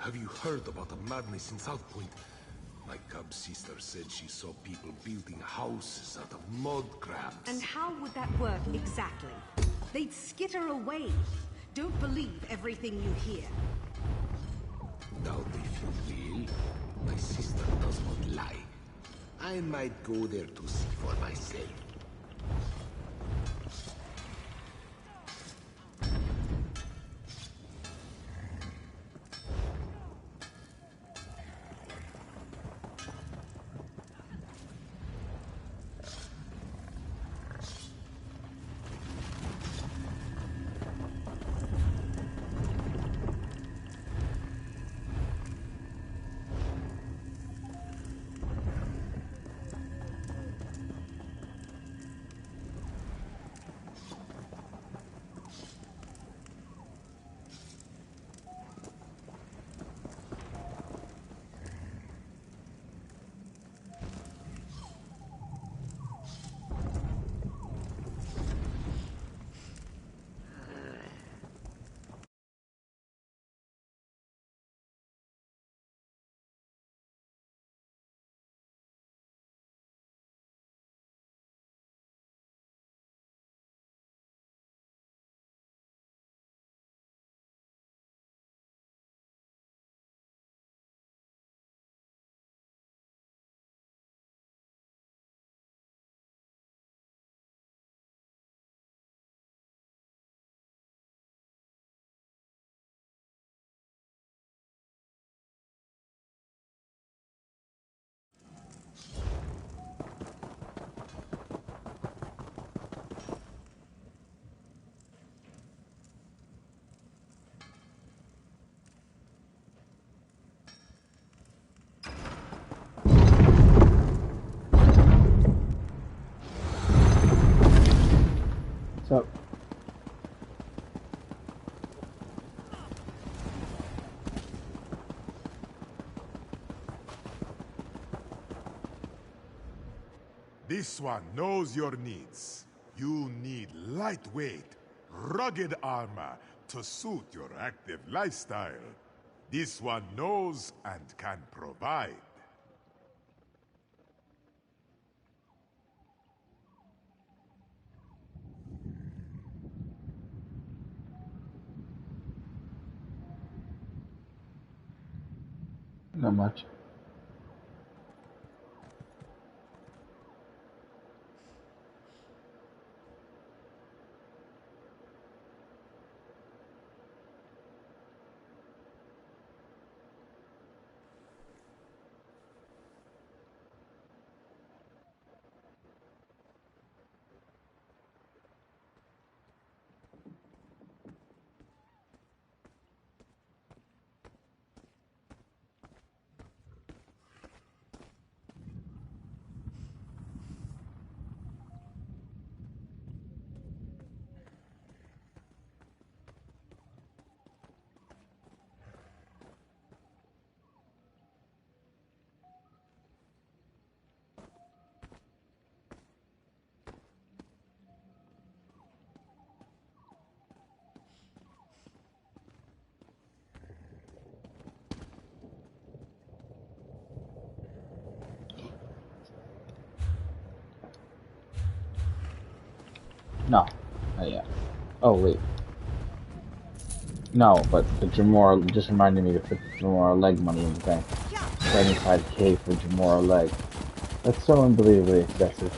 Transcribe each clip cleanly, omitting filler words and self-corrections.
Have you heard about the madness in South Point? My cub sister said she saw people building houses out of mud crabs. And how would that work exactly? They'd skitter away. Don't believe everything you hear. Doubt if you will. My sister does not lie. I might go there to see for myself. So this one knows your needs. You need lightweight, rugged armor to suit your active lifestyle. This one knows and can provide. not much. No, not yet. Oh wait, no, but the Jamora just reminded me to put the Jamora leg money in the bank. 75K for Jamora leg. That's so unbelievably excessive.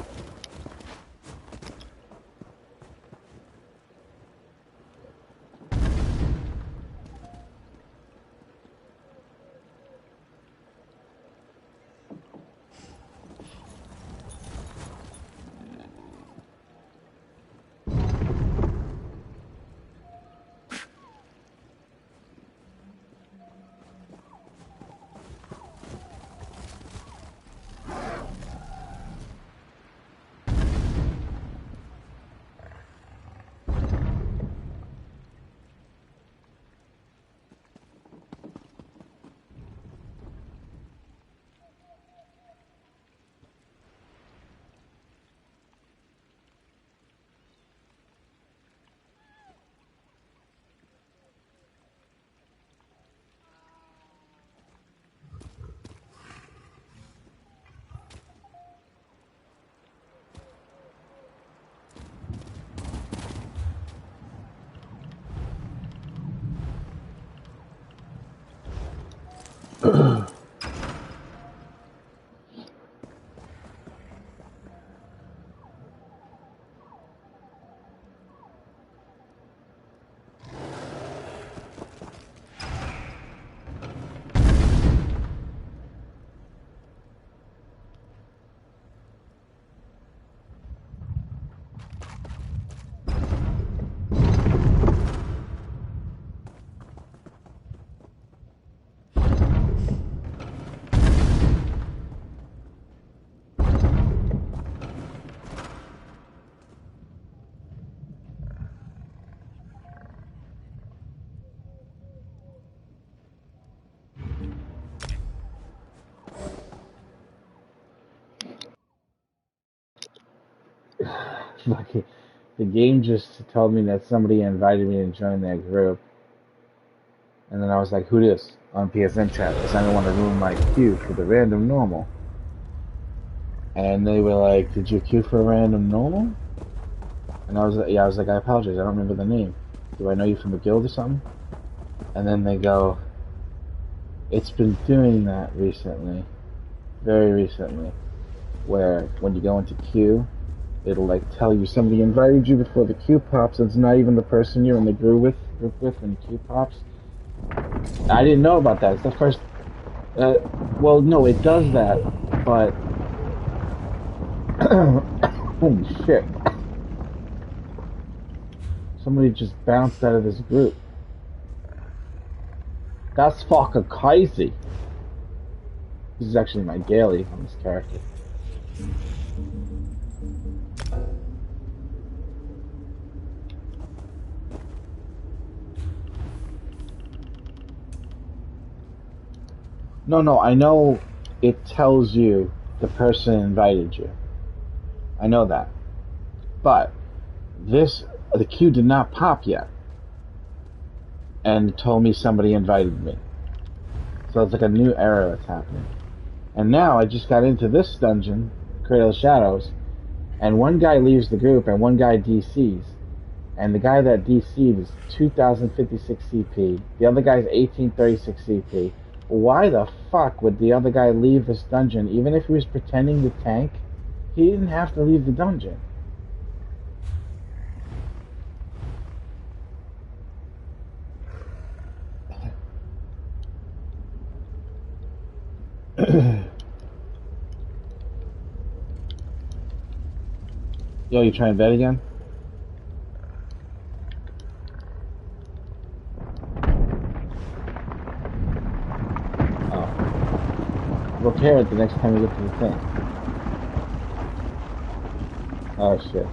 Fuck it. The game just told me that somebody invited me to join their group. And then I was like, who this? On PSN chat, because I don't want to ruin my queue for the random normal. And they were like, did you queue for a random normal? And I was like, yeah, I was like, I apologize, I don't remember the name. Do I know you from the guild or something? And then they go, it's been doing that recently. Very recently. Where when you go into queue, it'll like tell you somebody invited you before the queue pops. It's not even the person you're in the group with when the queue pops. I didn't know about that. It's the first. Well, no, it does that, but holy shit! Somebody just bounced out of this group. That's fucking crazy. This is actually my daily on this character. No, I know it tells you the person invited you. I know that. But the queue did not pop yet. And told me somebody invited me. So it's like a new error that's happening. And now I just got into this dungeon, Cradle of Shadows, and one guy leaves the group and one guy DCs. And the guy that DC'd is 2056 CP. The other guy's 1836 CP. Why the fuck would the other guy leave this dungeon? Even if he was pretending to tank, he didn't have to leave the dungeon. Yo, you trying to bet again? Repair it the next time you get to the thing. Oh shit.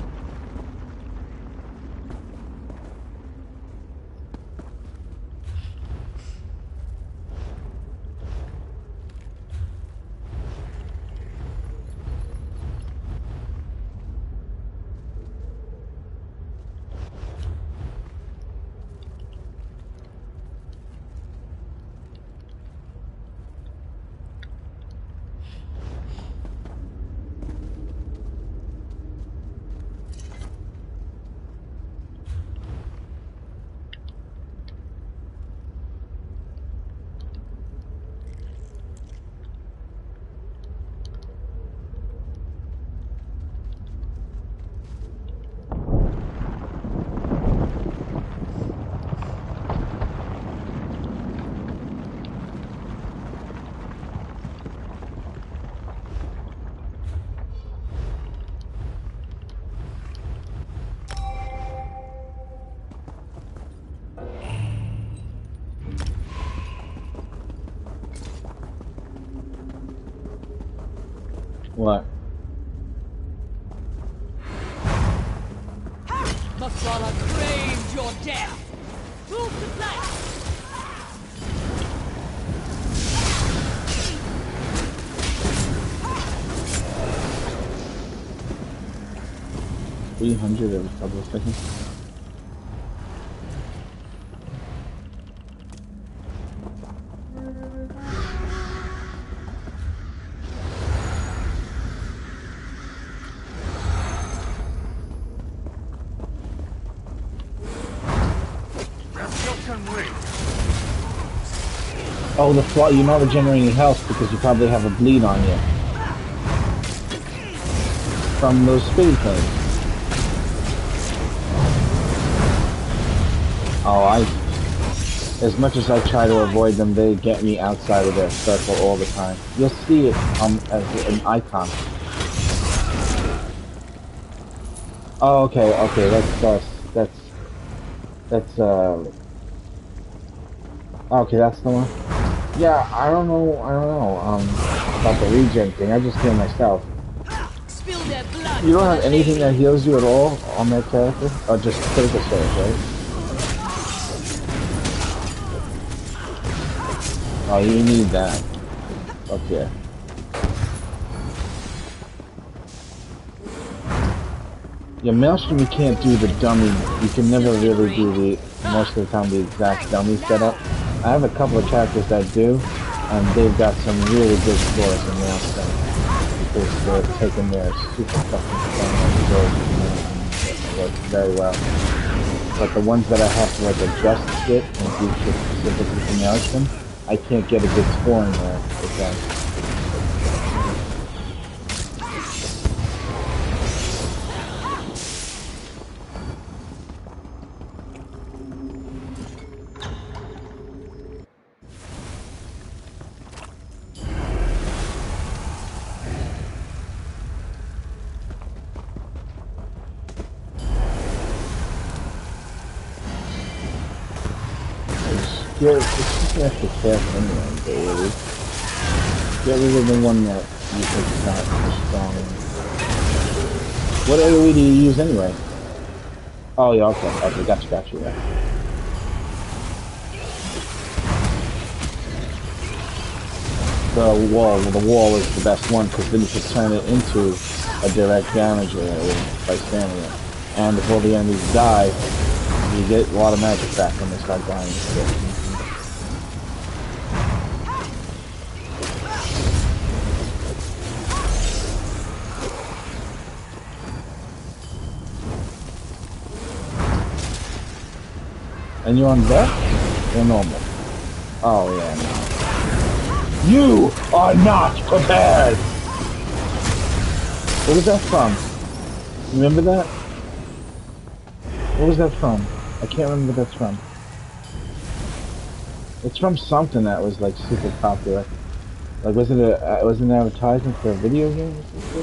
What? Masala craves your death! Move to flank! $300 every couple of seconds. Oh, the flaw, you're not regenerating health because you probably have a bleed on you. From those spitty things. As much as I try to avoid them, they get me outside of their circle all the time. You'll see it as an icon. Oh, okay, okay, that's the one. Yeah, I don't know, about the regen thing. I just heal myself. Spill their blood. You don't have anything that heals you at all on that character? Or just critical surge, right? Oh, you need that. Okay. Yeah, Maelstrom you can't do the dummy. You can never really do most of the time, the exact dummy setup. I have a couple of characters that do, and they've got some really good scores in Maelstrom. Because they're taking their super fucking strong scores and work very well. But the ones that I have to like adjust it and do shit specifically for Maelstrom, I can't get a good score in there with them. It's just have to cast anyway, really. Get rid of the one that you think is not strong. What AoE do you use anyway? Oh yeah, okay, gotcha, yeah. The wall is the best one, because then you can turn it into a direct damage area by spamming it. And before the enemies die, you get a lot of magic back when they start dying. And you're on death or normal? Oh yeah, no. You are not prepared! What was that from? Remember that? What was that from? I can't remember what that's from. It's from something that was like super popular. Like was it an advertisement for a video game or something?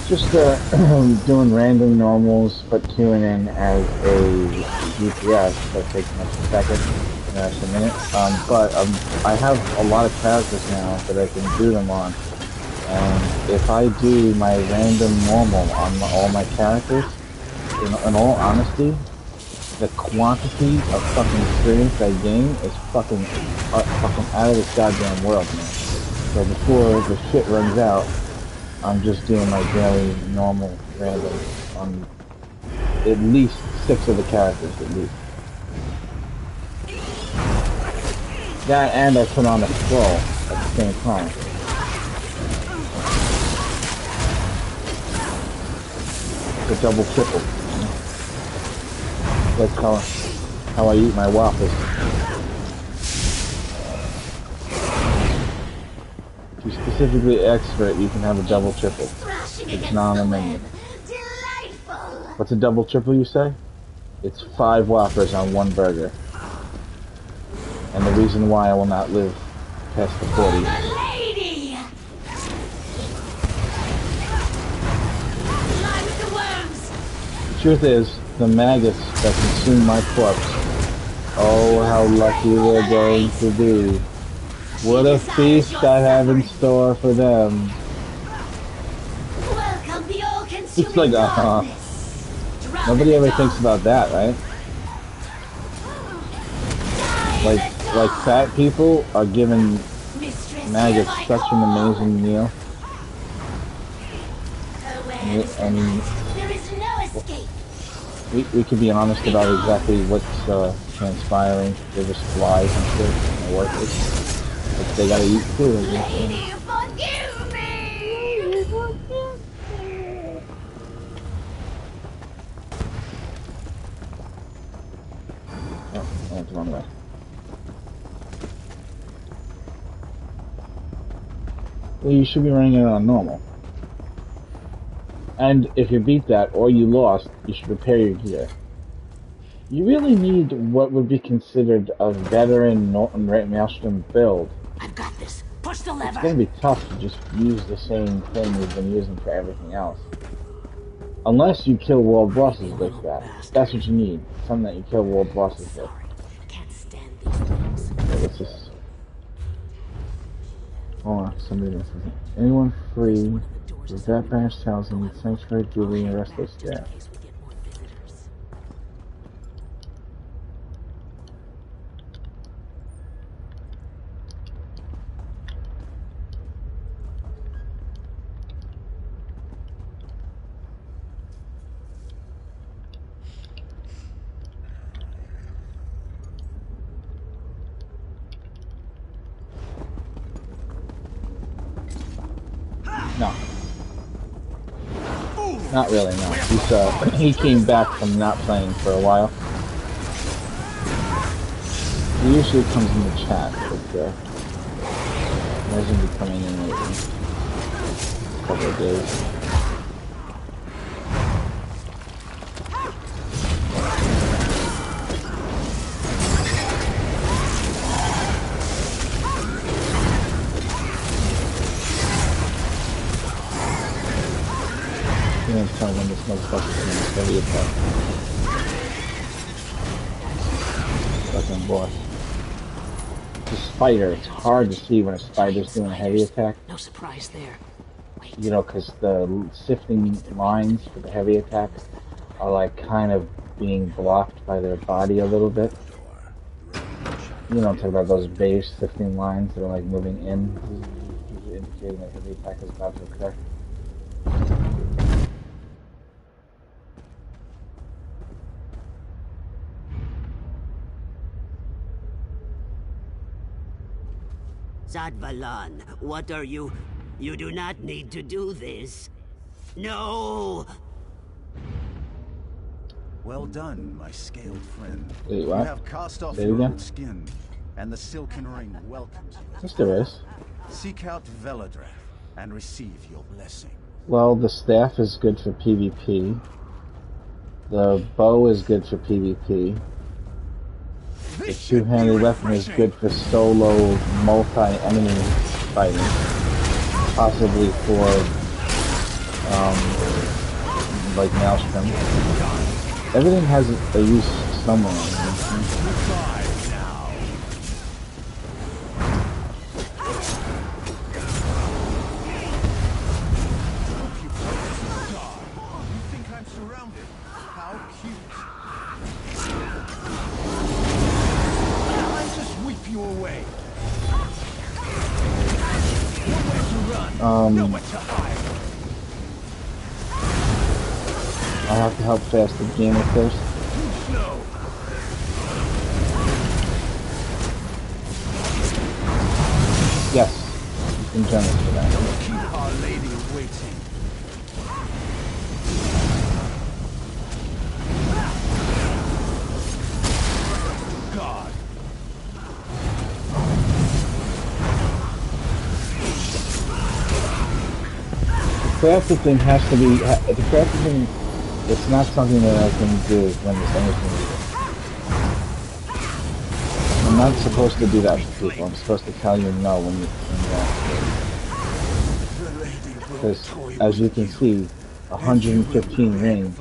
Just doing random normals, but queuing in as a DPS. That takes much a second, a minute. But I have a lot of characters now that I can do them on. And if I do my random normal on all my characters, in all honesty, the quantity of fucking experience I gain is fucking out of this goddamn world, man. So before the shit runs out, I'm just doing my daily, normal, random on at least 6 of the characters, at least. That and I put on a scroll at the same time. The double triple. That's how I eat my waffles. If you're specifically expert, you can have a double triple. It's not on the menu. What's a double triple, you say? It's 5 Whoppers on 1 burger. And the reason why I will not live past the 40. The truth is, the maggots that consume my corpse, oh, how lucky we're going to be. What a feast I have in store for them. It's like, nobody ever thinks about that, right? Like fat people are given maggots such an amazing meal. And we can be honest about exactly what's transpiring. They're just flies and shit and workers. But they gotta eat too, I guess. Oh, that's the wrong way. Well, you should be running it on normal. And if you beat that or you lost, you should repair your gear. You really need what would be considered a veteran Norton Maelstrom build. I've got this. Push the lever. It's going to be tough to just use the same thing you've been using for everything else. Unless you kill world bosses like that. That's what you need. Something that you kill world bosses with. Can't stand these things. Okay, let's just... Hold on, somebody else. Anyone free? The Vet Branch tells him the Sanctuary, Julie, and the rest of the staff. No. Not really, no. He came back from not playing for a while. He usually comes in the chat, but he hasn't been coming in lately. A couple of days. I'm gonna tell when this motherfucker's gonna heavy attack. Fucking boss. The spider, it's hard to see when a spider's doing a heavy attack. No surprise there. Wait. You know, because the sifting lines for the heavy attack are like kind of being blocked by their body a little bit. You know, I'm talking about those beige sifting lines that are like moving in, indicating that heavy attack is about to occur. Zadvalan, what are you? You do not need to do this. No! Well done, my scaled friend. Wait, You what? have cast off Say it your again? old skin, and the Silken Ring welcomes you. Yes, there is. Seek out Veladrath and receive your blessing. Well, the staff is good for PvP. The bow is good for PvP. The two-handed weapon is good for solo, multi-enemy fighting. Possibly for, like Maelstrom. Everything has a use somewhere. You think I'm surrounded? How cute. Time to sweep you away. Nowhere to run. Nowhere to hide. I'll have to help fast the gamer first. Too slow. Yes, you can join us for that. Don't keep our lady waiting. crafted thing has to be the crafted thing. It's not something that I can do when there's anything to do. I'm not supposed to do that to people. I'm supposed to tell you no when you because as you can see, 115 rings.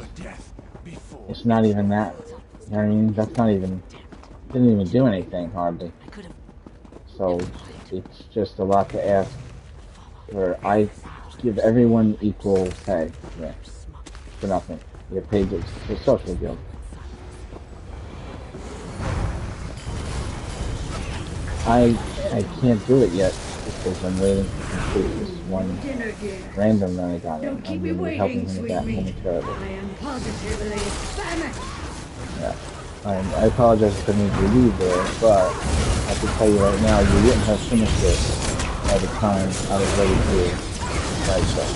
It's not even that. You know what I mean? That's not even. Didn't even do anything hardly. So it's just a lot to ask. Where I give everyone equal pay, yeah, for nothing. You get paid to social guild. I can't do it yet because I'm waiting to complete this one random that I got. I'm going to be helping him with that momentarily. I am positively famished. Yeah. I apologize if I need to leave there, but I can tell you right now, you wouldn't have finished this by the time I was ready to write stuff.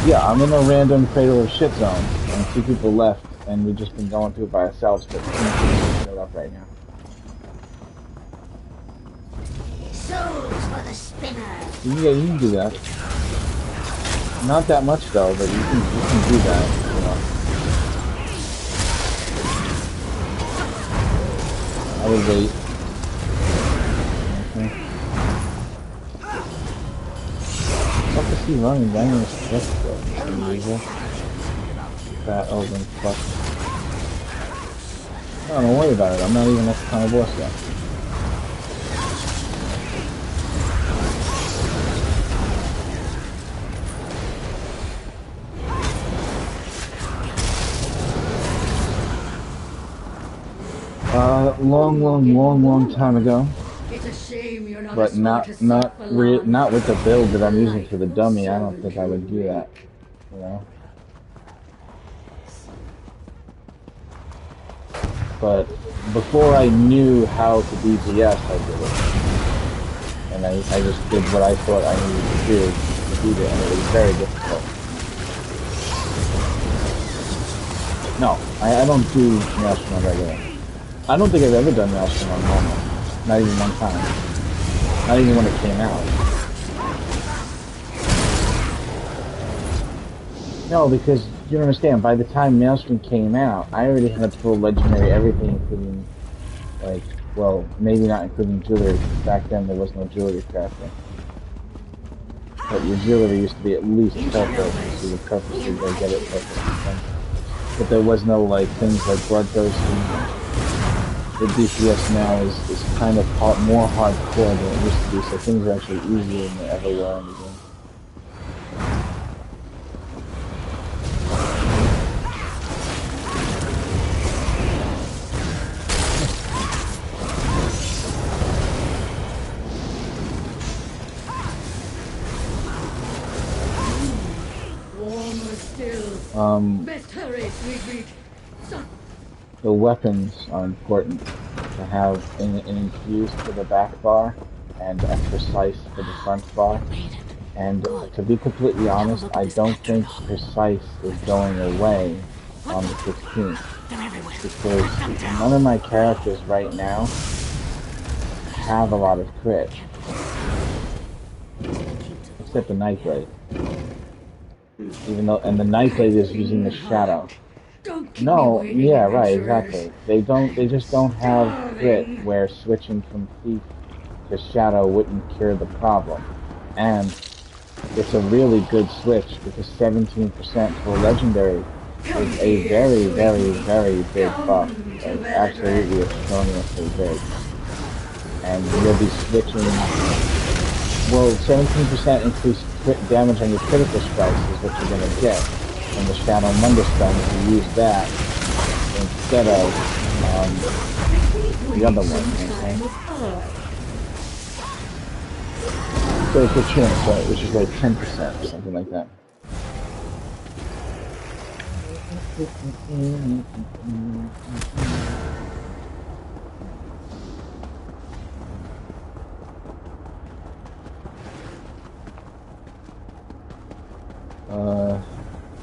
Yeah, I'm in a random cradle of shit zone, and 2 people left, and we've just been going through it by ourselves, but 2 people showed up right now. Souls for the spinner. Yeah, you can do that. Not that much though, but you can do that, you know. I would wait. Okay. Tough to see running down this cliff though. That open fuck. Oh, don't worry about it. I'm not even at the final boss yet. Long time ago. It's a shame you're not But not with the build that I'm using for the dummy. I don't think I would do that. You know. But before I knew how to DPS, I did it, and I just did what I thought I needed to do it, and it was very difficult. No, I don't do Maelstrom on regular. I don't think I've ever done Maelstrom on normal. Not even one time. Not even when it came out. No, because you don't understand, by the time Maelstrom came out, I already had full legendary everything, including, like, well, maybe not including jewelry, because back then there was no jewelry crafting. But your jewelry used to be at least perfect, so you would purposely go get it perfect. But there was no, like, things like bloodthirsty. The DPS now is kind of more hardcore than it used to be, so things are actually easier than they ever were in the game. Best hurry, sweet. The weapons are important to have infused for the back bar and a precise for the front bar. And to be completely honest, I don't think precise is going away on the 16th. Because none of my characters right now have a lot of crit. Except the Knight Blade. Even though, and the Knight Blade is using the shadow. No, yeah, right, exactly. They just don't have crit where switching from thief to shadow wouldn't cure the problem. And it's a really good switch because 17% for legendary is a very, very, very big buff. Like, absolutely extraordinarily big. And you'll be switching. Well, 17% increased crit damage on your critical strikes is what you're going to get from the Shadow Munda Stone if you use that instead of the other one. Okay? Critical chance, right, which is like 10% or something like that. Uh,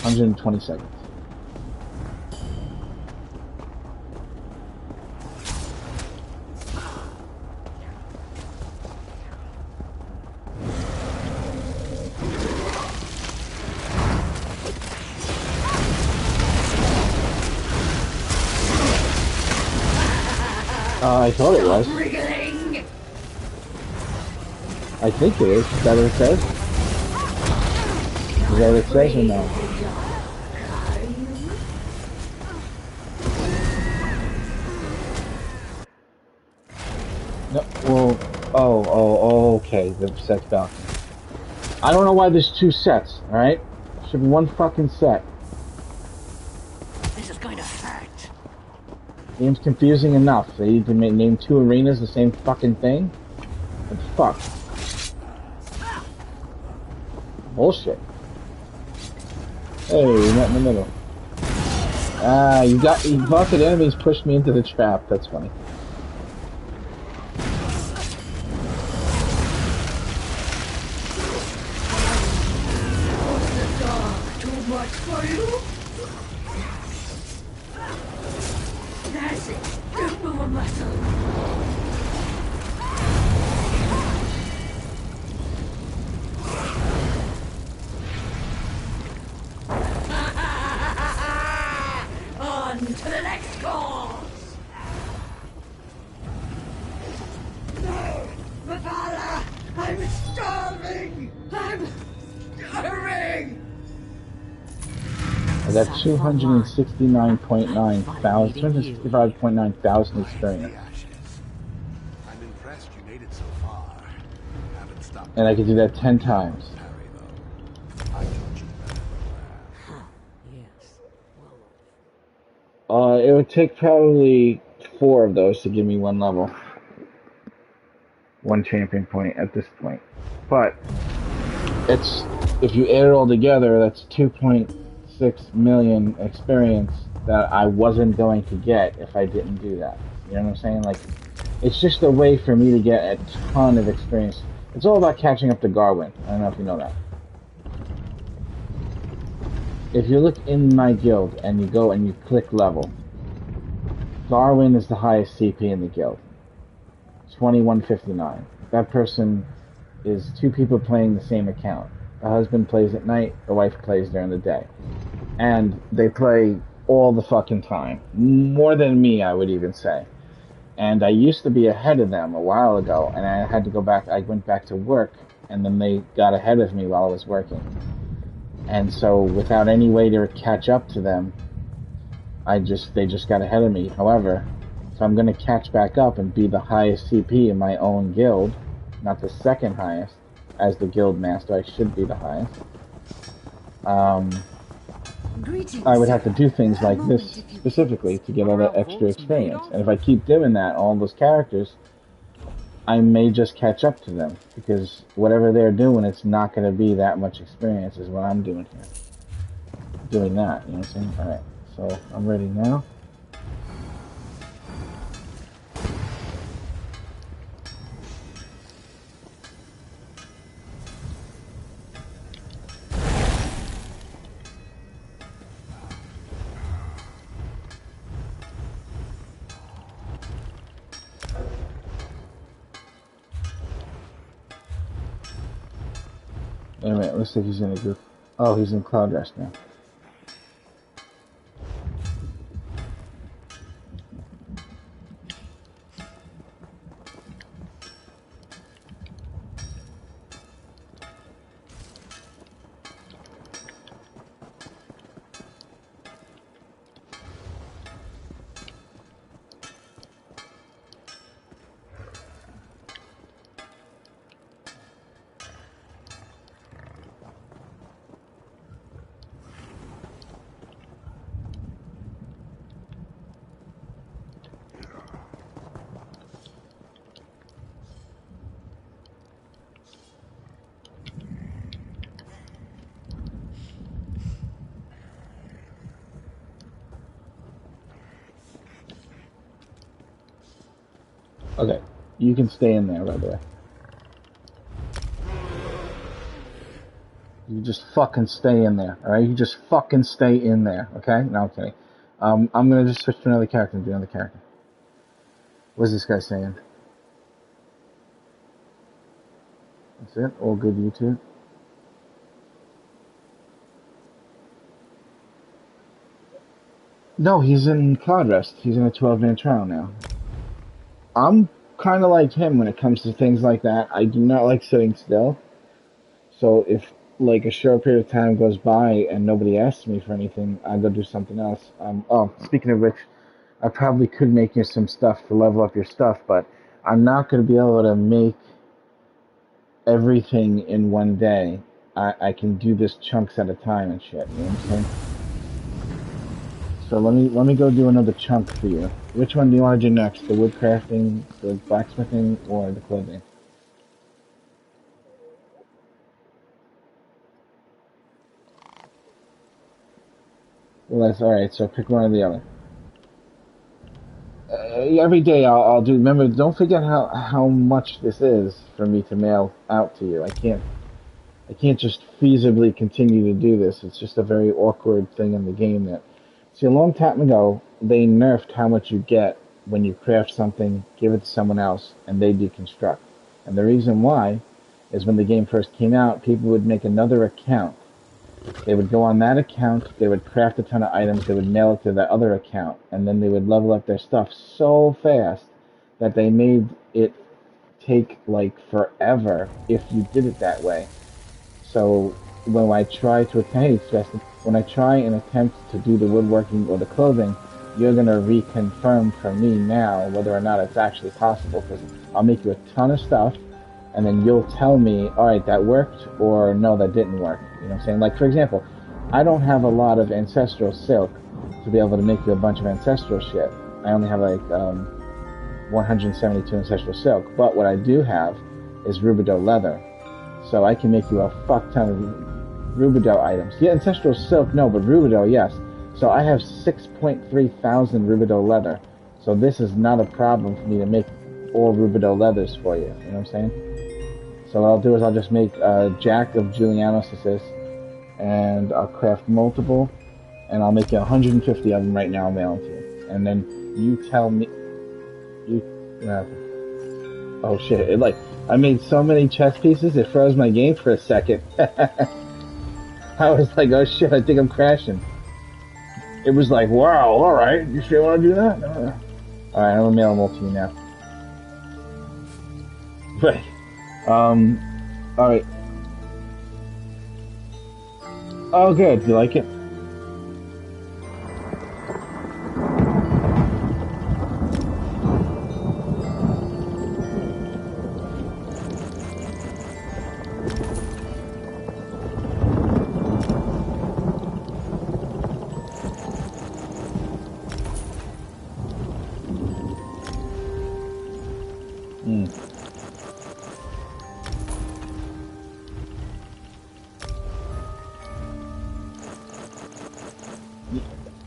120 seconds. I thought it was. Wriggling. I think it is. Is that what it says? Is that what it says or no? No. Well. Oh. Okay. The sex balcony. I don't know why there's two sets. All right. Should be one fucking set. This is going to hurt. Game's confusing enough. They need to name two arenas the same fucking thing. And fuck. Bullshit. Hey, we met in the middle. Ah, you thought that enemies pushed me into the trap. That's funny. Too much for you? That's it. Don't move a muscle. On to the next course. No, Mephala, I'm starving. I'm starving. I got 265.9 thousand experience. I'm impressed you made it so far. Haven't stopped. And I could do that 10 times. Harry, though. I taught you better than that. It would take probably 4 of those to give me 1 level. 1 champion point at this point. But, it's, if you add it all together, that's 2.6 million experience that I wasn't going to get if I didn't do that. You know what I'm saying? Like, it's just a way for me to get a ton of experience. It's all about catching up to Garwin. I don't know if you know that. If you look in my guild and you go and you click level, Garwin is the highest CP in the guild. 2159. That person is 2 people playing the same account. The husband plays at night, the wife plays during the day. And they play all the fucking time. More than me, I would even say. And I used to be ahead of them a while ago, and I had to go back, I went back to work, and then they got ahead of me while I was working. And so, without any way to catch up to them, they just got ahead of me. However, so I'm going to catch back up and be the highest CP in my own guild, not the second highest. As the guild master, I should be the highest. I would have to do things like this specifically to get all that extra experience. And if I keep doing that, all those characters, I may just catch up to them. Because whatever they're doing, it's not going to be that much experience as what I'm doing here. Doing that, you know what I'm saying? Alright, so I'm ready now. Wait a minute, looks like he's in a group. Oh, he's in Cloud Rest now. Okay, you can stay in there, by the way. You just fucking stay in there, alright? You just fucking stay in there, okay? No, I'm kidding. I'm gonna just switch to another character and do another character. What's this guy saying? That's it? All good YouTube? No, he's in Cloud Rest. He's in a 12-man trial now. I'm kind of like him when it comes to things like that. I do not like sitting still. So if like a short period of time goes by and nobody asks me for anything, I go do something else. Oh, speaking of which, I probably could make you some stuff to level up your stuff, but I'm not going to be able to make everything in one day. I can do this chunks at a time and shit. You know what I'm saying? So let me go do another chunk for you. Which one do you want to do next? The wood crafting, the blacksmithing, or the clothing? Well, that's alright, so pick one or the other. Every day I'll do, remember, don't forget how much this is for me to mail out to you. I can't just feasibly continue to do this. It's just a very awkward thing in the game that, see, a long time ago, they nerfed how much you get when you craft something, give it to someone else, and they deconstruct. And the reason why is when the game first came out, people would make another account. They would go on that account, they would craft a ton of items, they would mail it to that other account, and then they would level up their stuff so fast that they made it take like forever if you did it that way. So when I try to when I try and attempt to do the woodworking or the clothing, you're gonna reconfirm for me now whether or not it's actually possible, because I'll make you a ton of stuff, and then you'll tell me, all right, that worked, or no, that didn't work. You know what I'm saying? Like, for example, I don't have a lot of ancestral silk to be able to make you a bunch of ancestral shit. I only have like 172 ancestral silk, but what I do have is Rubidoux leather. So I can make you a fuck ton of Rubidoux items. Yeah, ancestral silk, no, but Rubidoux, yes. So I have 6.3 thousand Rubidoux leather. So this is not a problem for me to make all Rubidoux leathers for you. You know what I'm saying? So what I'll do is I'll just make Jack of Julianos Assist, and I'll craft multiple, and I'll make you 150 of them right now and mail them to you. And then you tell me, oh shit, I made so many chess pieces, it froze my game for a second. I was like, oh shit, I think I'm crashing. It was like, wow, alright, you sure want to do that? Alright, I'm gonna mail them all to you now. Right. Alright. Oh, good. You like it?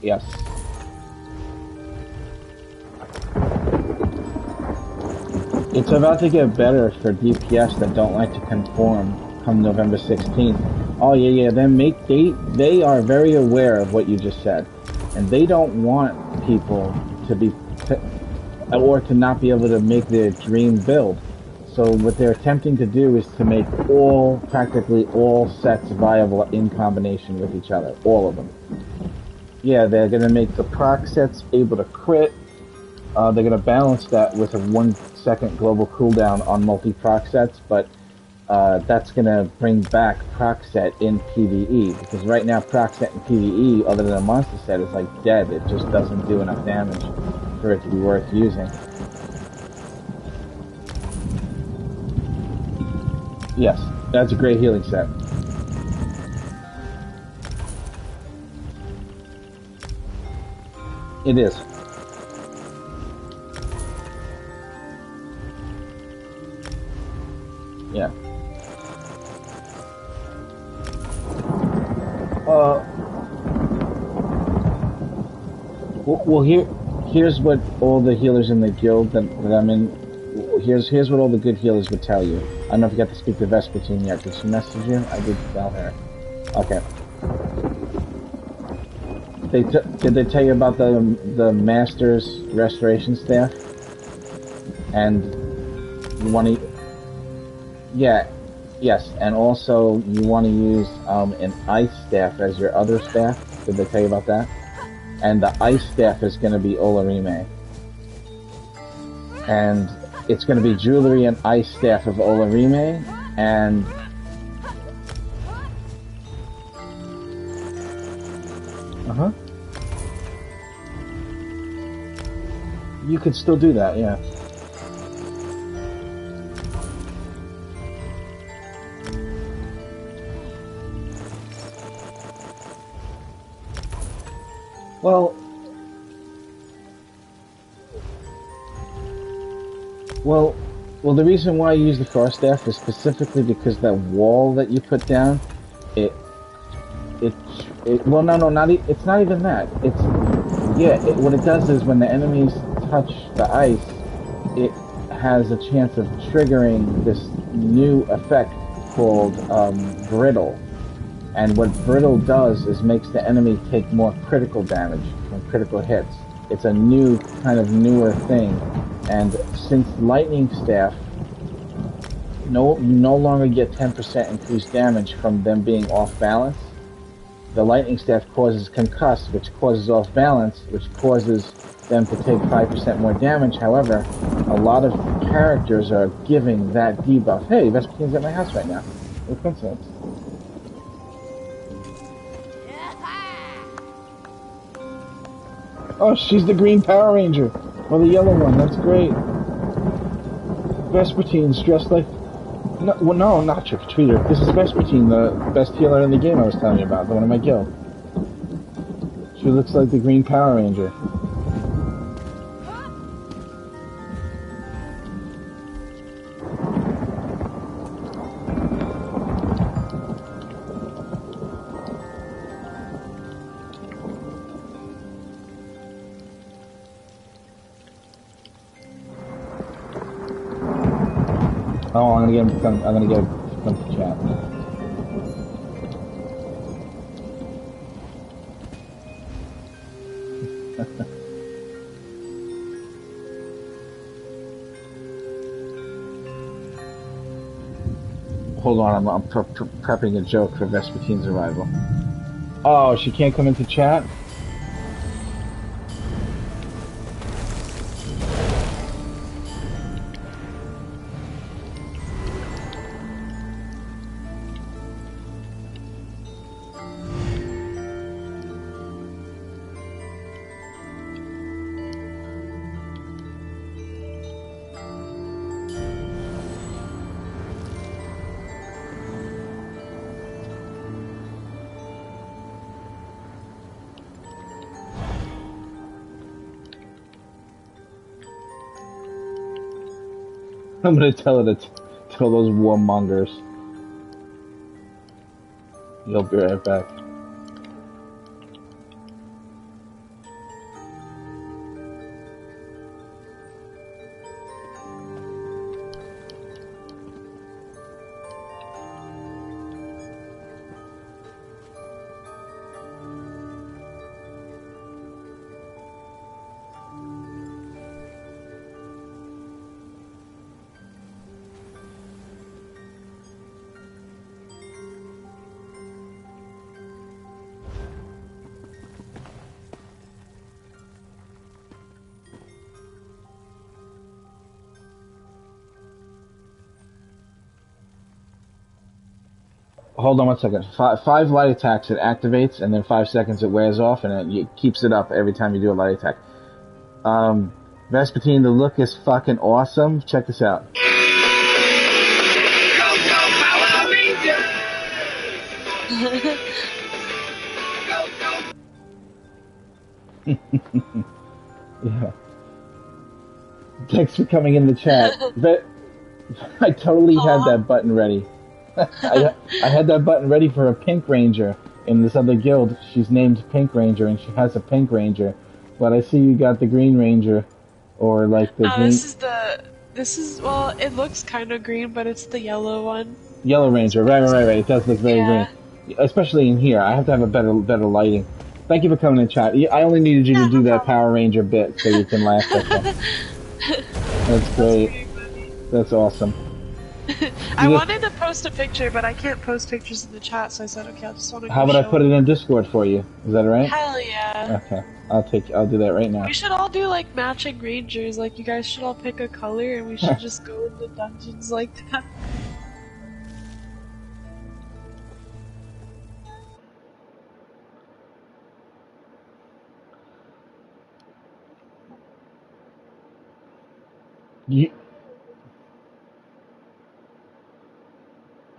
Yes. It's about to get better for DPS that don't like to conform come November 16th. Oh yeah, they are very aware of what you just said. And they don't want people or to not be able to make their dream build. So what they're attempting to do is to make practically all sets viable in combination with each other. All of them. Yeah, they're going to make the proc sets able to crit. They're going to balance that with a 1 second global cooldown on multi-proc sets, but that's going to bring back proc set in PvE, because right now proc set in PvE, other than a monster set, is like dead. It just doesn't do enough damage for it to be worth using. Yes, that's a great healing set. It is. Yeah. Well, here's what all the healers in the guild that I'm in. Here's what all the good healers would tell you. I don't know if you got to speak to Vespertine yet. Did she message you? I did tell her. Okay. Did they tell you about the Master's Restoration Staff? And you want to... Yeah, yes, and also you want to use an Ice Staff as your other staff. Did they tell you about that? And the Ice Staff is going to be Olarime. And it's going to be Jewelry and Ice Staff of Olarime, and you could still do that, yeah. Well, the reason why I use the Frost Staff is specifically because that wall that you put down, well, no, it's not even that. What it does is when the enemies touch the ice, it has a chance of triggering this new effect called Brittle. And what Brittle does is makes the enemy take more critical damage from critical hits. It's a new, kind of newer thing. And since Lightning Staff, you no longer get 10% increased damage from them being off balance, the Lightning Staff causes Concuss, which causes off balance, which causes them to take 5% more damage. However, a lot of characters are giving that debuff. Hey, Vespatine's at my house right now. What coincidence. Oh, she's the green Power Ranger. Or the yellow one, that's great. Vespertine's dressed like... No, not Trick-or-Treater. This is Vespertine, the best healer in the game I was telling you about, the one in my guild. She looks like the green Power Ranger. Oh, I'm gonna get him to come to chat. Hold on, I'm prepping a joke for Vespatine's arrival. Oh, she can't come into chat? I'm gonna tell her to tell those warmongers. You'll be right back. Hold on 1 second. Five light attacks it activates, and then 5 seconds it wears off, and it keeps it up every time you do a light attack. Vespatine, the look is fucking awesome. Check this out. Yeah. Thanks for coming in the chat. I totally had that button ready. I had that button ready for a Pink Ranger in this other guild. She's named Pink Ranger, and she has a Pink Ranger. But I see you got the Green Ranger, or like the green... well, it looks kind of green, but it's the yellow one. Yellow Ranger, right. It does look very green. Especially in here. I have to have a better lighting. Thank you for coming in chat. I only needed you to do that Power Ranger bit so you can laugh at that. That's great. That's awesome. I wanted to post a picture, but I can't post pictures in the chat, so I said, okay, I'll just want to. How about I put it in Discord for you? Is that alright? Hell yeah. Okay, I'll do that right now. We should all do like matching rangers. Like you guys should all pick a color, and we should just go into dungeons like that.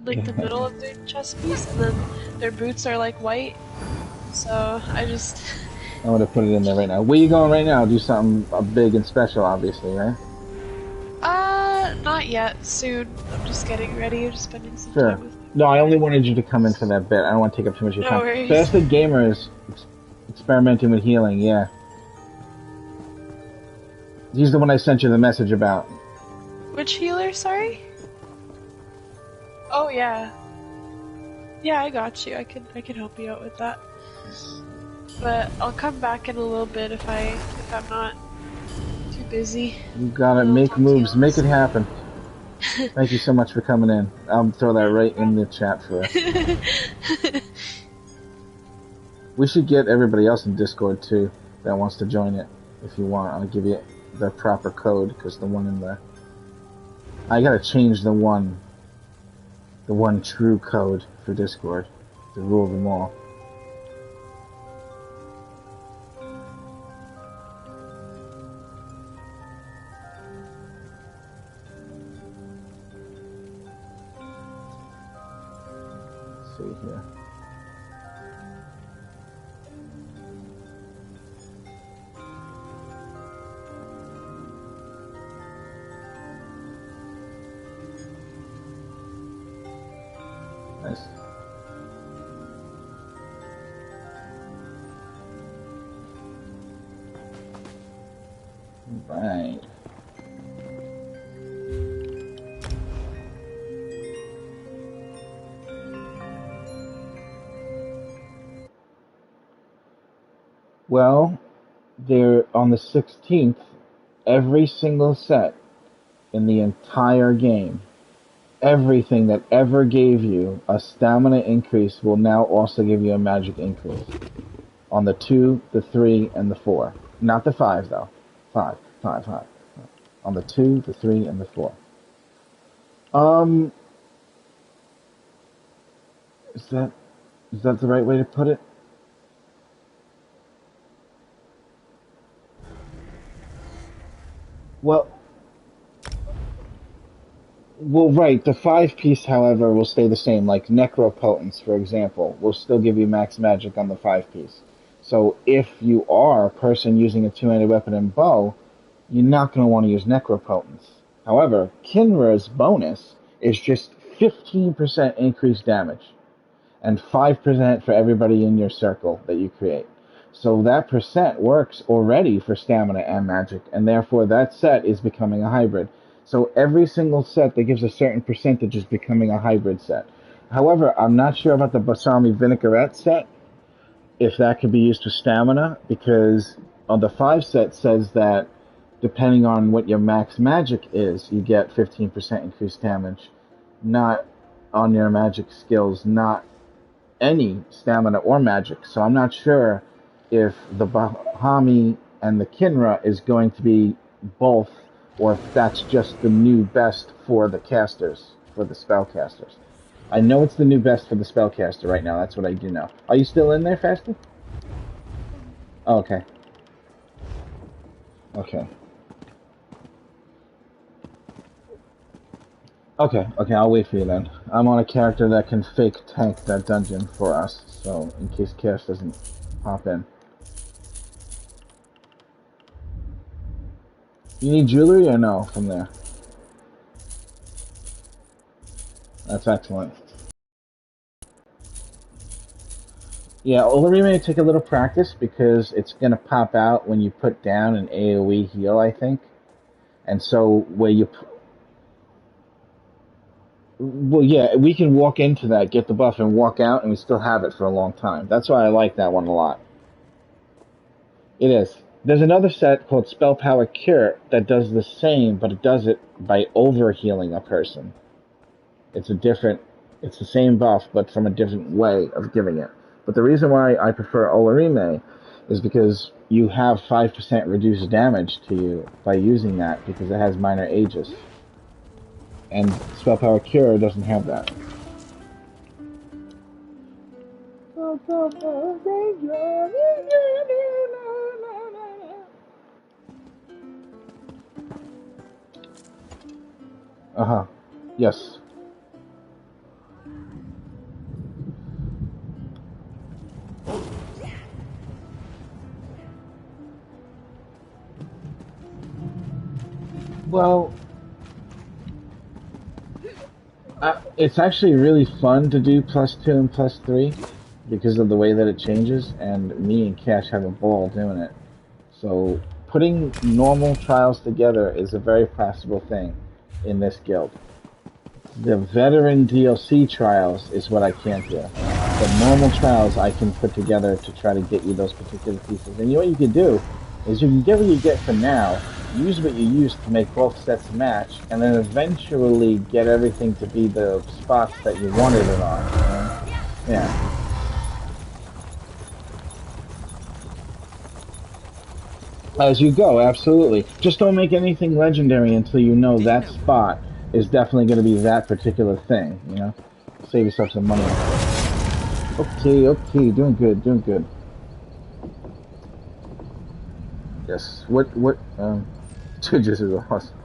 Like the middle of their chest piece, and then their boots are like white. So I'm gonna put it in there right now. Where you going right now? Do something big and special, obviously, right? Not yet. Soon. I'm just getting ready. I'm just spending some Sure. time with me. No, I only wanted you to come in for that bit. I don't want to take up too much of your time. worries. Bastard Gamers experimenting with healing, yeah. He's the one I sent you the message about. Which healer, sorry? Oh yeah. Yeah, I got you. I can help you out with that. But I'll come back in a little bit if I'm not too busy. You gotta make moves, make it happen. Thank you so much for coming in. I'll throw that right in the chat for us. We should get everybody else in Discord too that wants to join it. If you want, I'll give you the proper code, because the one in the... I gotta change the one true code for Discord to rule them all. Let's see here. Nice. Right. Well, they're on the 16th, every single set in the entire game, everything that ever gave you a stamina increase will now also give you a magic increase. On the 2, the 3, and the 4. Not the 5, though. 5. On the 2, the 3, and the 4. Is that the right way to put it? Well, right. The 5-piece, however, will stay the same. Like Necropotence, for example, will still give you max magic on the 5-piece. So if you are a person using a two-handed weapon and bow, you're not going to want to use Necropotence. However, Kinra's bonus is just 15% increased damage, and 5% for everybody in your circle that you create. So that percent works already for stamina and magic, and therefore that set is becoming a hybrid. So every single set that gives a certain percentage is becoming a hybrid set. However, I'm not sure about the Balsami Vinaigrette set, if that could be used for stamina, because on the 5 set says that depending on what your max magic is, you get 15% increased damage, not on your magic skills, not any stamina or magic. So I'm not sure if the Bahami and the Kinra is going to be both, or if that's just the new best for the casters, for the spellcasters. I know it's the new best for the spellcaster right now, that's what I do know. Are you still in there, Fasty? Oh, okay. Okay, I'll wait for you then. I'm on a character that can fake tank that dungeon for us, so in case Cash doesn't pop in. You need jewelry or no from there? That's excellent. Yeah, Ulrime may take a little practice because it's going to pop out when you put down an AoE heal, I think. And so where you... Well, yeah, we can walk into that, get the buff, and walk out, and we still have it for a long time. That's why I like that one a lot. It is. There's another set called Spell Power Cure that does the same, but it does it by over-healing a person. It's it's the same buff, but from a different way of giving it. But the reason why I prefer Olorime is because you have 5% reduced damage to you by using that because it has minor Aegis. And Spell Power Cure doesn't have that. Uh-huh. Yes. Well, it's actually really fun to do +2 and +3 because of the way that it changes, and me and Cash have a ball doing it. So putting normal trials together is a very possible thing in this guild. The veteran DLC trials is what I can't do. The normal trials I can put together to try to get you those particular pieces. And you know what you can do is you can get what you get for now, use what you use to make both sets match, and then eventually get everything to be the spots that you wanted it on. You know? Yeah. As you go, absolutely. Just don't make anything legendary until you know that spot is definitely going to be that particular thing, you know? Save yourself some money. Okay, okay, doing good, doing good. Yes, Just is awesome.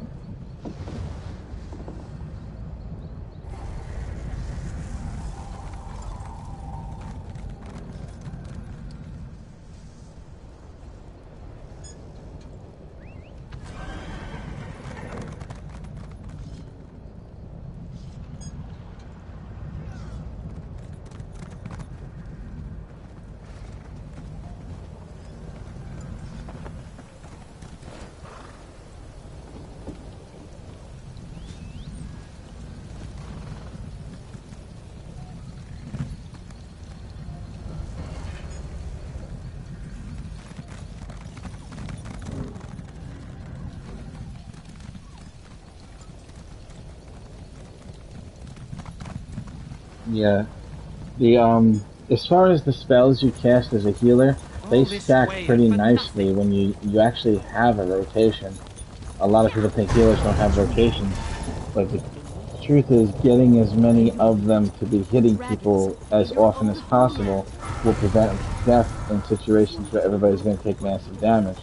Yeah. As far as the spells you cast as a healer, they stack pretty nicely when you actually have a rotation. A lot of people think healers don't have rotations, but the truth is getting as many of them to be hitting people as often as possible will prevent death in situations where everybody's going to take massive damage.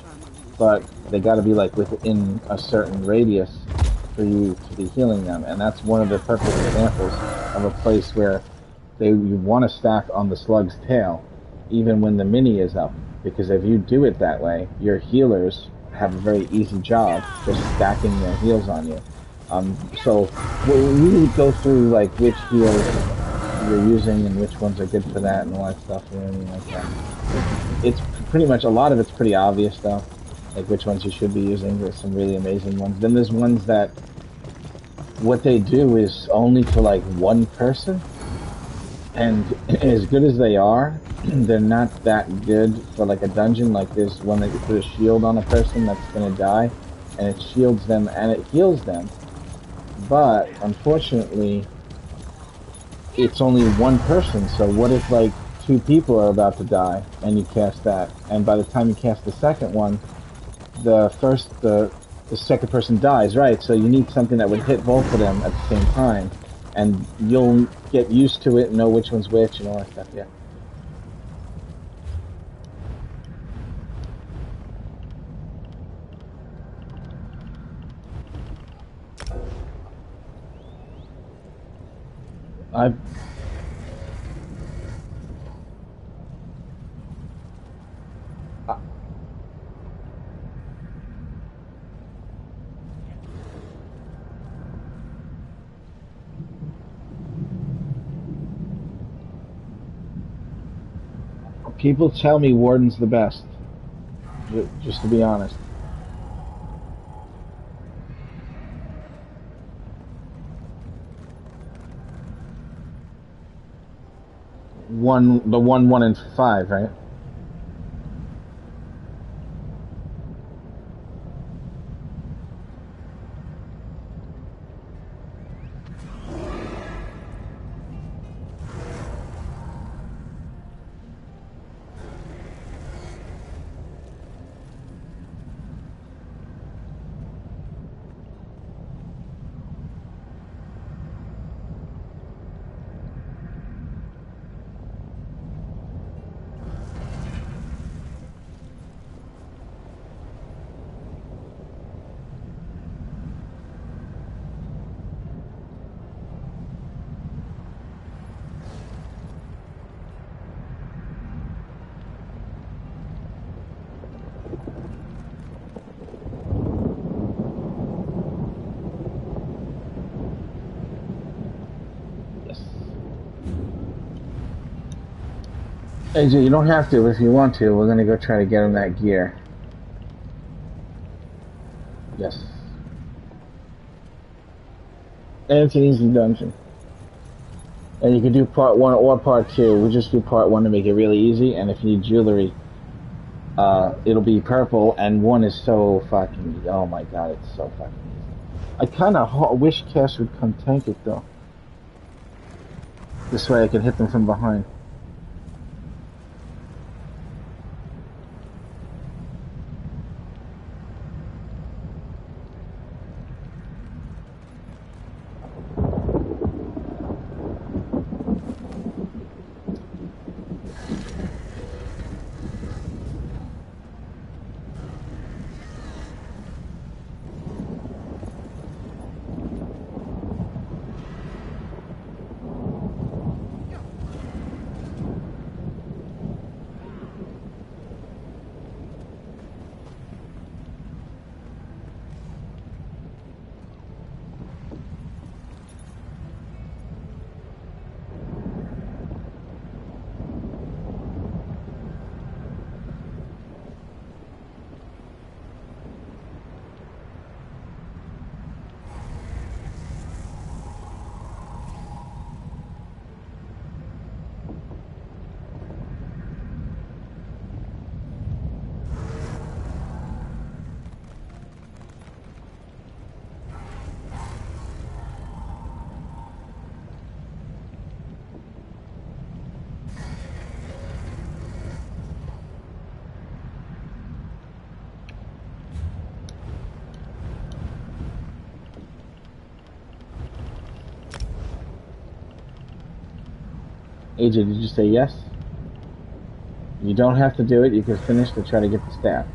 But they got to be like within a certain radius for you to be healing them, and that's one of the perfect examples of a place where you want to stack on the slug's tail, even when the mini is up, because if you do it that way, your healers have a very easy job just stacking their heals on you. So we'll really go through like which heals you're using and which ones are good for that and all that stuff and everything like that. It's pretty much, a lot of it's pretty obvious though, like which ones you should be using. There's some really amazing ones. Then there's ones that what they do is only for like one person, and as good as they are, they're not that good for like a dungeon. Like there's one that you put a shield on a person that's gonna die, and it shields them and it heals them. But unfortunately, it's only one person. So what if like 2 people are about to die and you cast that, and by the time you cast the second one, the second person dies, right? So you need something that would hit both of them at the same time, and you'll get used to it and know which one's which and all that stuff. Yeah. People tell me Warden's the best, just to be honest. The 1, and 5, right? AJ, you don't have to, but if you want to, we're gonna go try to get him that gear. Yes. And it's an easy dungeon. And you can do part 1 or part 2. We just do part 1 to make it really easy, and if you need jewelry, it'll be purple, and 1 is so fucking, oh my god, it's so fucking easy. I kinda wish Cash would come tank it though. This way I can hit them from behind. AJ, did you say yes? You don't have to do it. You can finish to try to get the staff.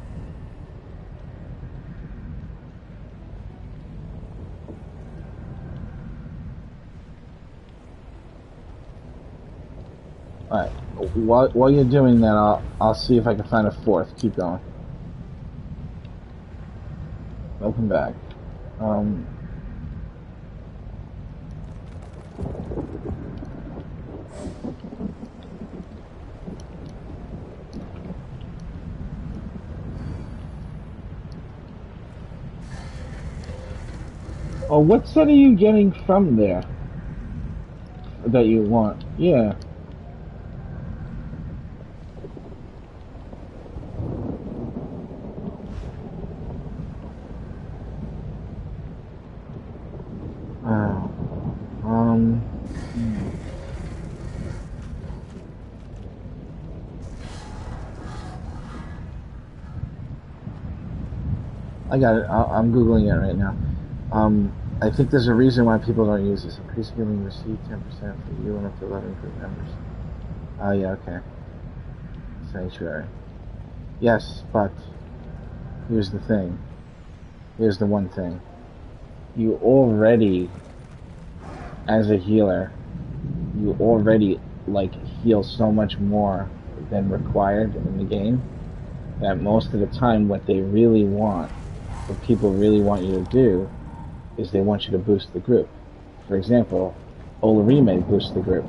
Alright. While you're doing that, I'll see if I can find a 4th. Keep going. Welcome back. Oh, what set are you getting from there that you want? Yeah. I got it. I'm Googling it right now. I think there's a reason why people don't use this. Increase healing receipt 10% for you and up to 11 group members. Oh, yeah, okay. Sanctuary. Yes, but here's the thing. Here's the one thing. You already, as a healer, you already, like, heal so much more than required in the game that most of the time what they really want, what people really want you to do, is they want you to boost the group. For example, Olarime boosts the group.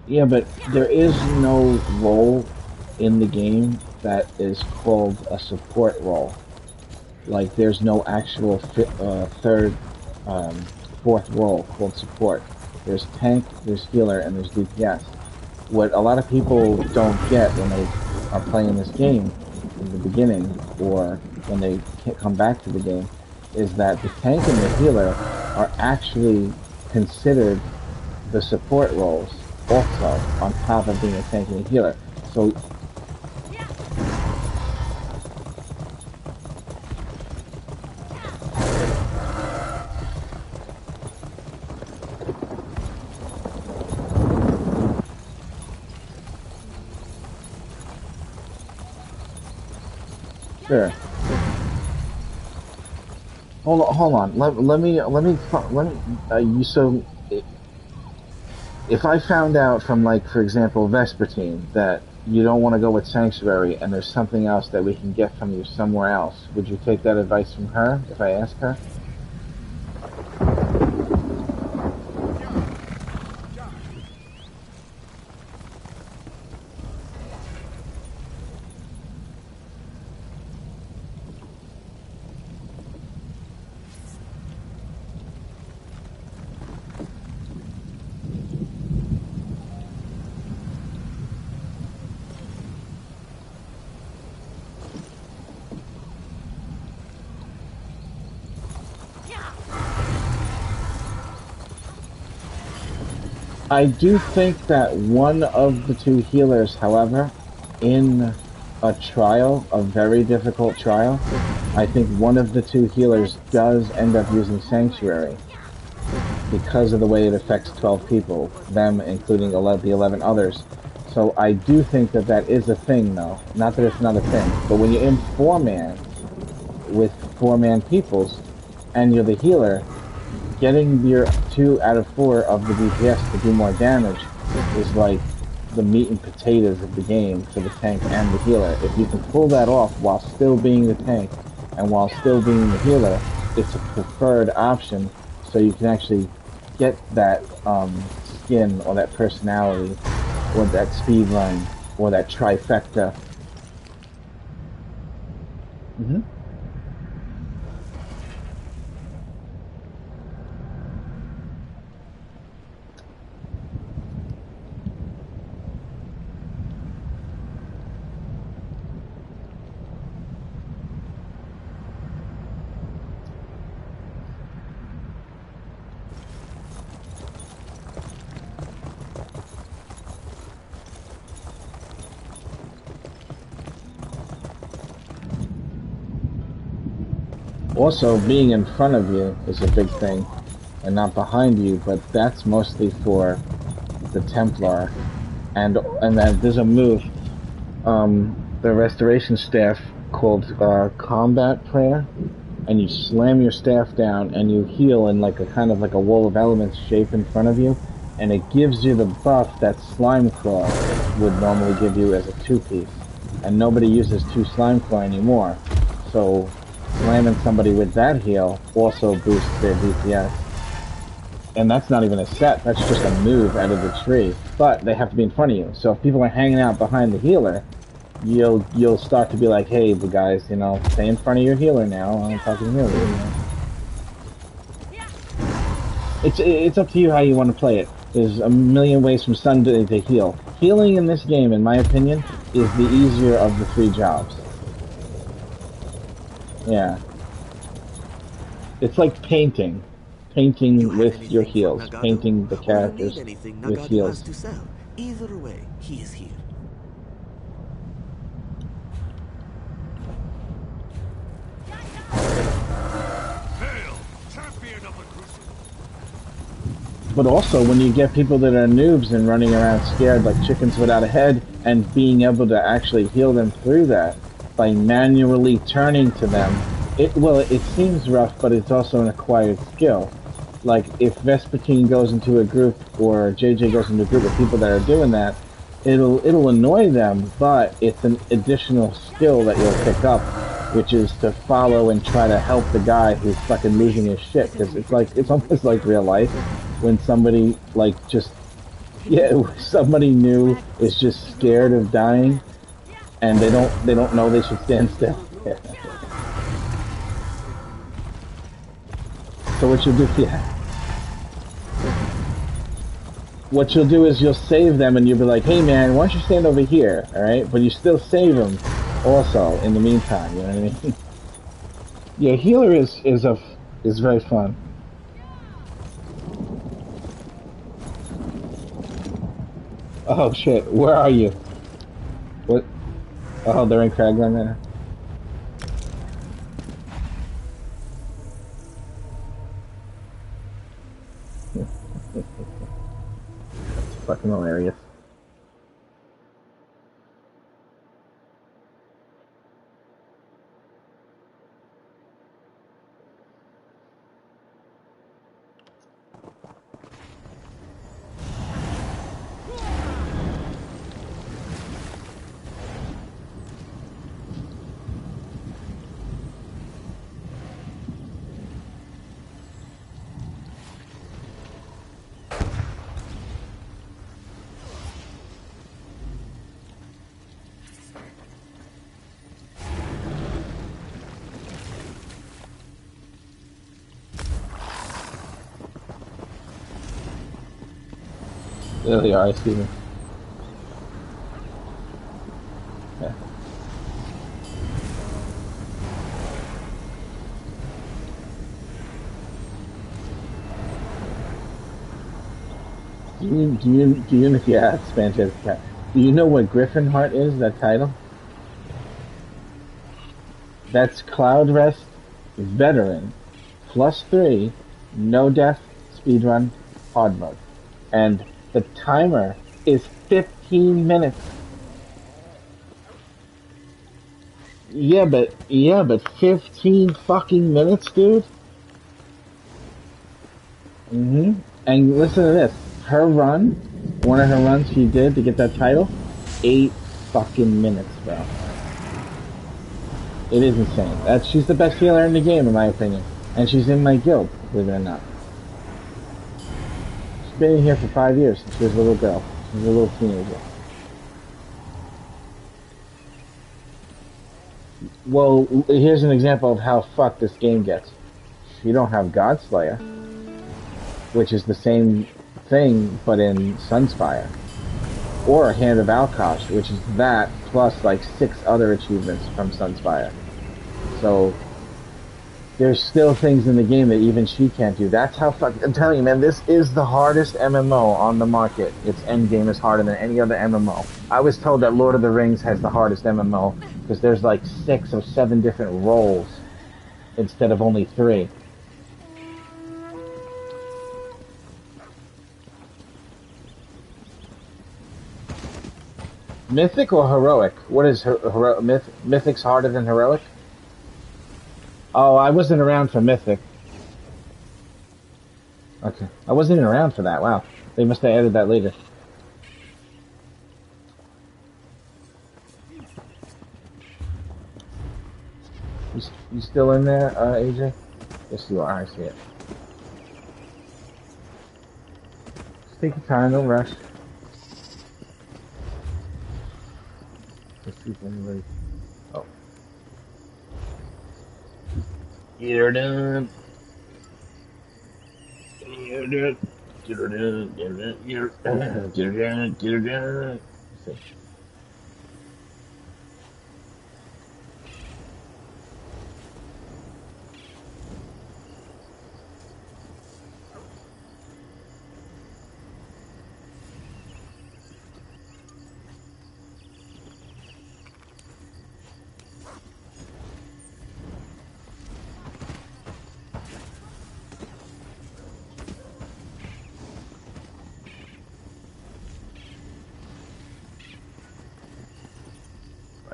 Yeah, but there is no role in the game that is called a support role. Like, there's no actual third, fourth role called support. There's tank, there's healer, and there's DPS. What a lot of people don't get when they are playing this game in the beginning, or when they come back to the game, is that the tank and the healer are actually considered the support roles also, on top of being a tank and a healer. So sure. hold on. You so if I found out from, like, for example, Vespertine, that you don't want to go with Sanctuary and there's something else that we can get from you somewhere else, would you take that advice from her if I ask her? I do think that one of the two healers, however, in a trial, a very difficult trial, I think one of the two healers does end up using Sanctuary because of the way it affects 12 people, them including the 11 others. So I do think that that is a thing, though. Not that it's not a thing, but when you're in 4-man with 4-man peoples and you're the healer, getting your 2 out of 4 of the DPS to do more damage is like the meat and potatoes of the game for the tank and the healer. If you can pull that off while still being the tank and while still being the healer, it's a preferred option, so you can actually get that skin or that personality or that speed run or that trifecta. Mm-hmm. Also, being in front of you is a big thing, and not behind you, but that's mostly for the Templar. And then there's a move, the restoration staff called Combat Prayer, and you slam your staff down and you heal in like a kind of like a wall of elements shape in front of you, and it gives you the buff that Slime Claw would normally give you as a 2-piece. And nobody uses 2 Slime Claw anymore, so slamming somebody with that heal also boosts their DPS. And that's not even a set, that's just a move out of the tree. But they have to be in front of you. So if people are hanging out behind the healer, you'll start to be like, hey, the guys, you know, stay in front of your healer now. I'm talking healer, you know. It's up to you how you want to play it. There's a million ways from Sun to heal. Healing in this game, in my opinion, is the easier of the 3 jobs. Yeah. It's like painting. Painting with your heals. Painting the characters with heals. To sell. Either way, he is here. But also, when you get people that are noobs and running around scared like chickens without a head, and being able to actually heal them through that by manually turning to them, it seems rough, but it's also an acquired skill. Like, if Vespertine goes into a group, or JJ goes into a group of people that are doing that, it'll annoy them, but it's an additional skill that you'll pick up, which is to follow and try to help the guy who's fucking losing his shit, because it's almost like real life, when somebody, like, somebody new is just scared of dying, and they don't know they should stand still. So what you'll do, what you'll do is you'll save them, and you'll be like, hey man, why don't you stand over here, alright? But you still save them also in the meantime, you know what I mean? Yeah, healer is very fun. Oh shit, where are you? What? Oh, they're in Cragland there. That's fucking hilarious. There they are, I see them. Yeah. Yeah, Sanchez Cat. Do you know what Griffin Heart is, that title? That's Cloud Rest Veteran, +3, no death, speedrun, hard mode. And the timer is 15 minutes. Yeah, but 15 fucking minutes, dude? And listen to this. Her run, one of her runs she did to get that title, 8 fucking minutes, bro. It is insane. She's the best healer in the game, in my opinion. And she's in my guild, believe it or not. She's been in here for 5 years since she was a little girl. She was a little teenager. Well, here's an example of how fucked this game gets. You don't have Godslayer, which is the same thing, but in Sunspire. Or Hand of Alkosh, which is that, plus like 6 other achievements from Sunspire. So, there's still things in the game that even she can't do. That's how I'm telling you, man, this is the hardest MMO on the market. Its endgame is harder than any other MMO. I was told that Lord of the Rings has the hardest MMO, because there's like 6 or 7 different roles, instead of only 3. Mythic or Heroic? What is Mythic's harder than Heroic? Oh, I wasn't around for Mythic. Okay. I wasn't even around for that. Wow. They must have added that later. You still in there, AJ? Yes, you are. I see it. Just take your time. Don't rush. Let's see if anybody... Oh. You're done. You're done. You're done. You're done. You're done. You're done. See.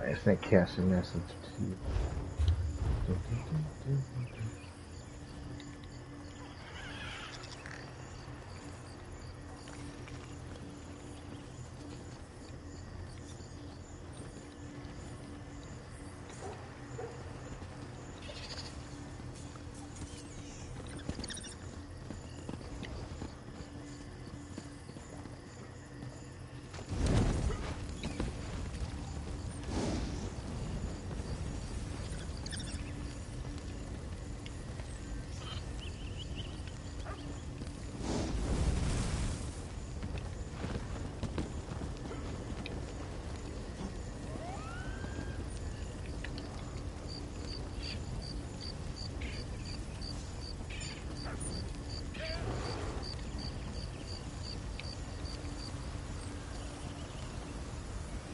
I think cast a message to you.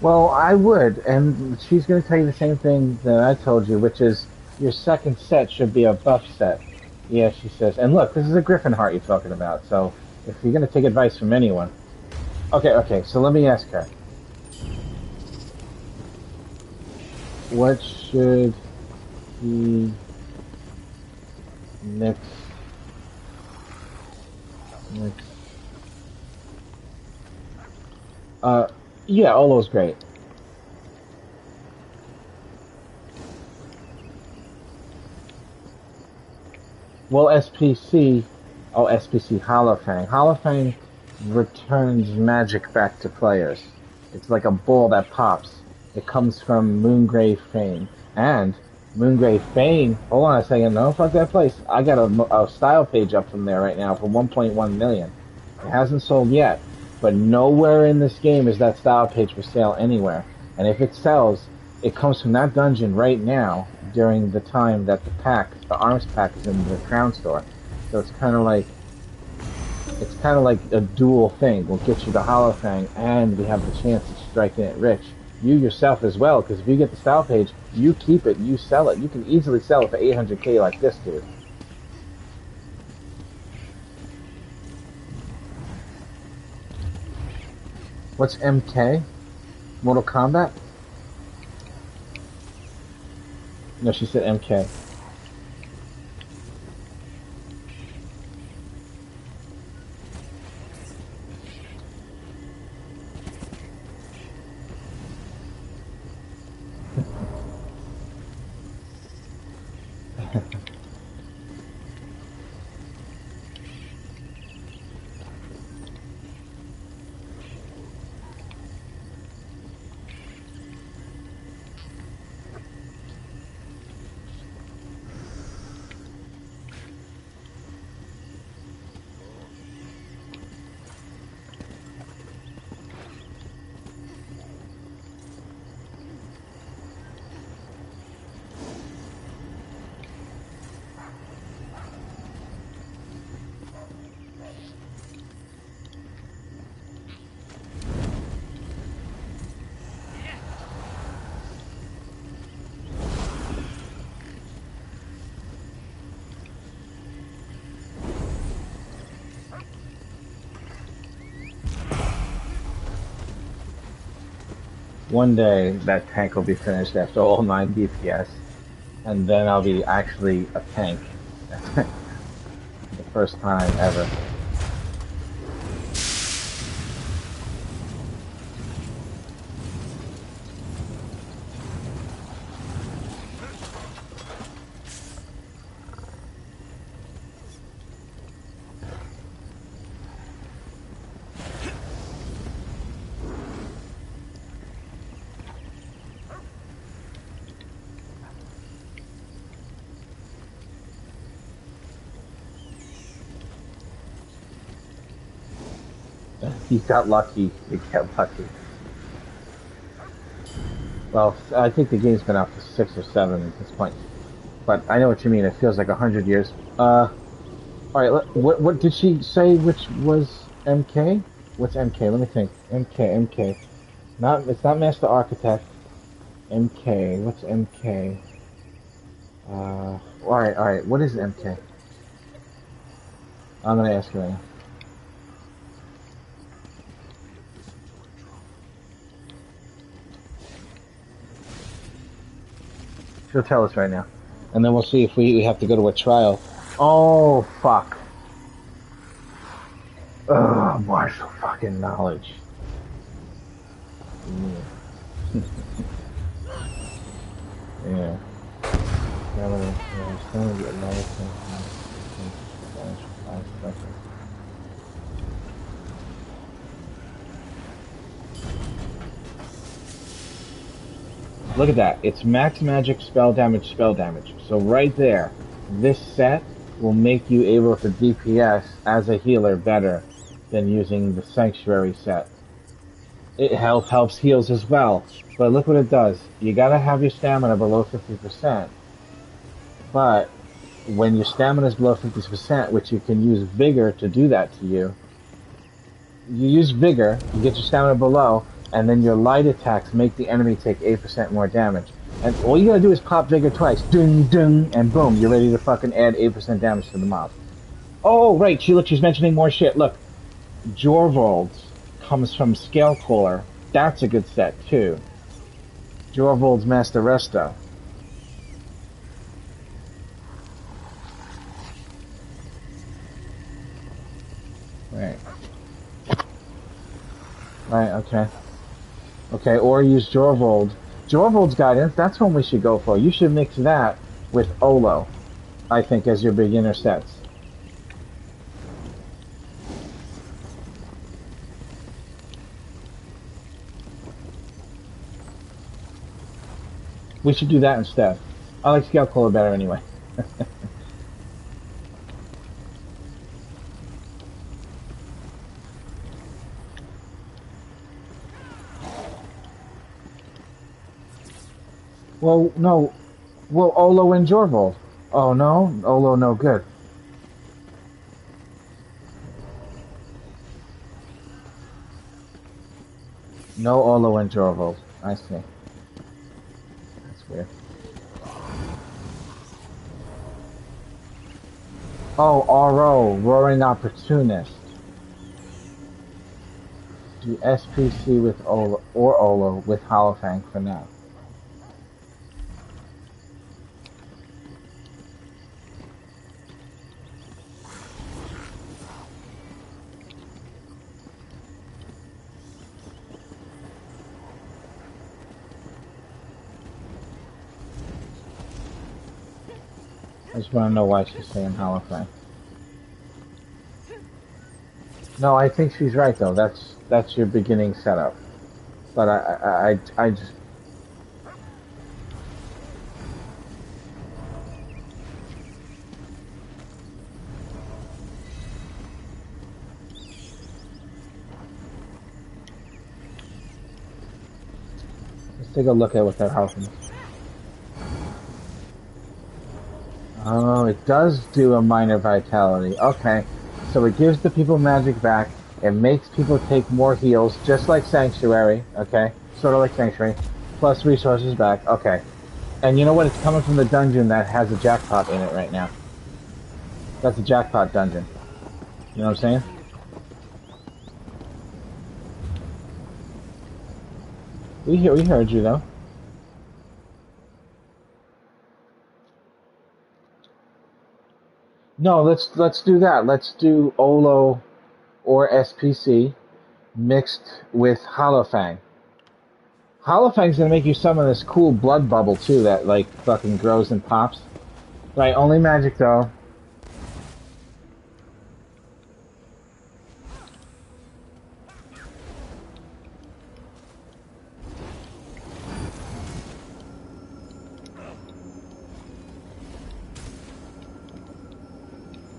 Well, I would, and she's going to tell you the same thing that I told you, which is your second set should be a buff set. Yeah, she says. And look, this is a Griffin Heart you're talking about, so if you're going to take advice from anyone... Okay, so let me ask her. What should he mix? Yeah, Olo's great. Well, SPC Holofang. Holofang returns magic back to players. It's like a ball that pops. It comes from Moongrave Fane. And Moongrave Fane, hold on a second, no, fuck that place. I got a style page up from there right now for 1.1 million. It hasn't sold yet. but nowhere in this game is that style page for sale anywhere. And if it sells, it comes from that dungeon right now during the time that the arms pack is in the crown store. So it's kind of like a dual thing. We'll get you the Holofang, and we have the chance of striking it rich. You yourself as well, because if you get the style page, you keep it, you sell it. You can easily sell it for 800k like this dude. What's MK? Mortal Kombat? No, she said MK. One day that tank will be finished after all 9 DPS, and then I'll be actually a tank. The first time ever. You got lucky. You got lucky. Well, I think the game's been out for 6 or 7 at this point. But I know what you mean. It feels like 100 years. Alright, what did she say which was MK? What's MK? Let me think. MK. It's not Master Architect. MK. What's MK? Alright. What is MK? I'm gonna ask you right now. She'll tell us right now. And then we'll see if we have to go to a trial. Oh, fuck. Oh, martial fucking knowledge. Yeah. Yeah. Look at that. It's max magic, spell damage. So right there, this set will make you able to DPS as a healer better than using the Sanctuary set. It helps heals as well. But look what it does. You gotta have your stamina below 50%. But when your stamina is below 50%, which you can use Vigor to do that to you, you use Vigor, you get your stamina below, and then your light attacks make the enemy take 8% more damage. And all you gotta do is pop Vigor twice, ding, ding, and boom, you're ready to fucking add 8% damage to the mob. Oh, right, she's mentioning more shit. Look, Jorvold's comes from Scalecaller. That's a good set, too. Jorvold's Master Resto. Right. Right, okay. Okay, or use Jorvold. Jorvold's Guidance, that's one we should go for. You should mix that with Olo, I think, as your beginner sets. We should do that instead. I like Scalecaller better anyway. Well, no. Well, Olo and Jorvold. Oh, no? Olo, no good. No Olo and Jorvold. I see. That's weird. Oh, RO, Roaring Opportunist. Do SPC with Olo, or Olo with Holofang for now. I just want to know why she's saying Holofang. No, I think she's right though. That's your beginning setup. But I just. Let's take a look at what that house is. Oh, it does do a minor vitality. Okay. So it gives the people magic back. It makes people take more heals, just like Sanctuary. Okay. Sort of like Sanctuary. Plus resources back. Okay. And you know what? It's coming from the dungeon that has a jackpot in it right now. That's a jackpot dungeon. You know what I'm saying? We heard you though. No, let's do that. Let's do Olo or SPC mixed with Holofang. Holofang's gonna make you summon this cool blood bubble too that like fucking grows and pops. Right, only magic though.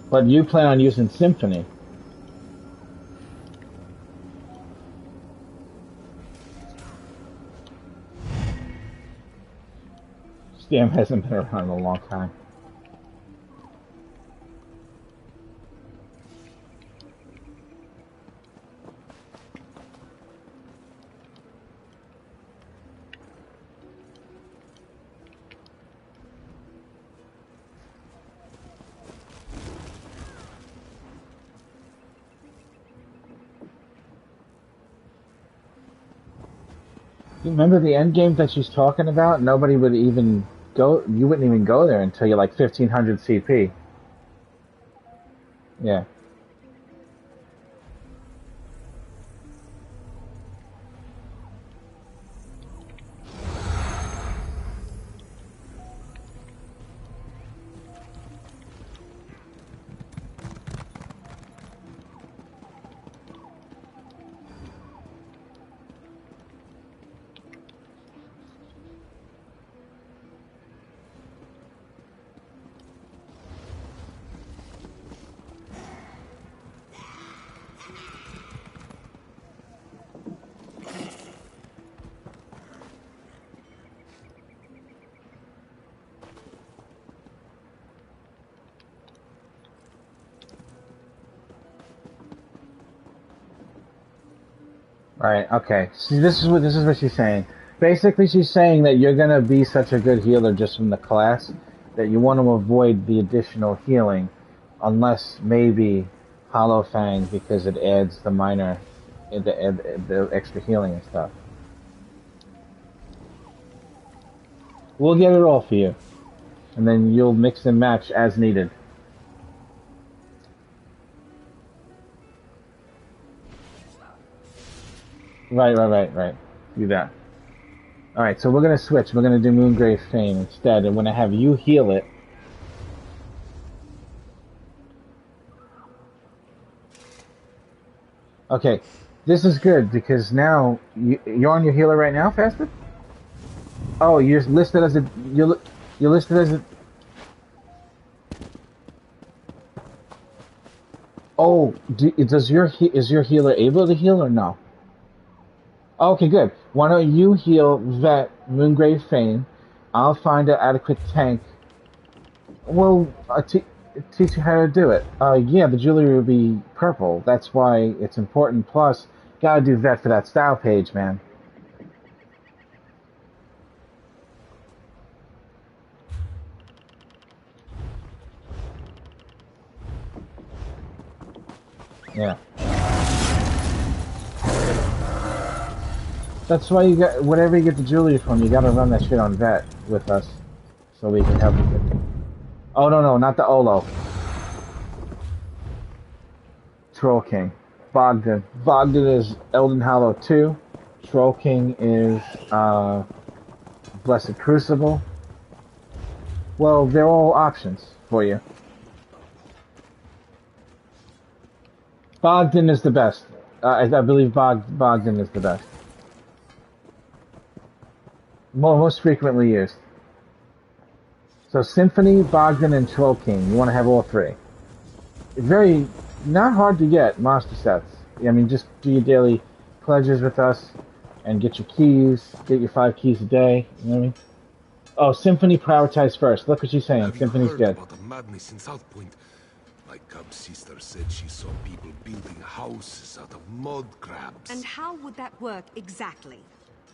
But you plan on using Symphony. Stam hasn't been around in a long time. You remember the end game that she's talking about? Nobody would even go. You wouldn't even go there until you're like 1500 CP. Yeah. Right, okay. See, this is what she's saying. Basically, she's saying that you're gonna be such a good healer just from the class that you want to avoid the additional healing, unless maybe Holofang because it adds the minor, the extra healing and stuff. We'll get it all for you, and then you'll mix and match as needed. Right. Do that. Alright, so we're gonna switch. We're gonna do Moongrave Fane instead, and when I have you heal it. Okay, this is good because now you're on your healer right now, Faster? Oh, you're listed as a you're listed as a. Oh, is your healer able to heal or no? Okay, good. Why don't you heal Vet Moongrave Fane? I'll find an adequate tank. Well, teach you how to do it. Yeah, the jewelry will be purple. That's why it's important. Plus, gotta do vet for that style page, man. Yeah. That's why you got, whatever you get the jewelry from, you gotta run that shit on vet with us. So we can help you get it. Oh, no, not the Olo. Troll King. Bogdan. Bogdan is Elden Hollow 2. Troll King is, Blessed Crucible. Well, they're all options for you. Bogdan is the best. I believe Bogdan is the best. Most frequently used. So Symphony, Bogdan, and Troll King. You want to have all three. It's very not hard to get monster sets. I mean, just do your daily pledges with us and get your keys. Get your 5 keys a day. You know what I mean? Oh, Symphony prioritize first. Look what she's saying. Symphony's good. About the madness in South Point? My cub sister said she saw people building houses out of mud crabs. And how would that work exactly?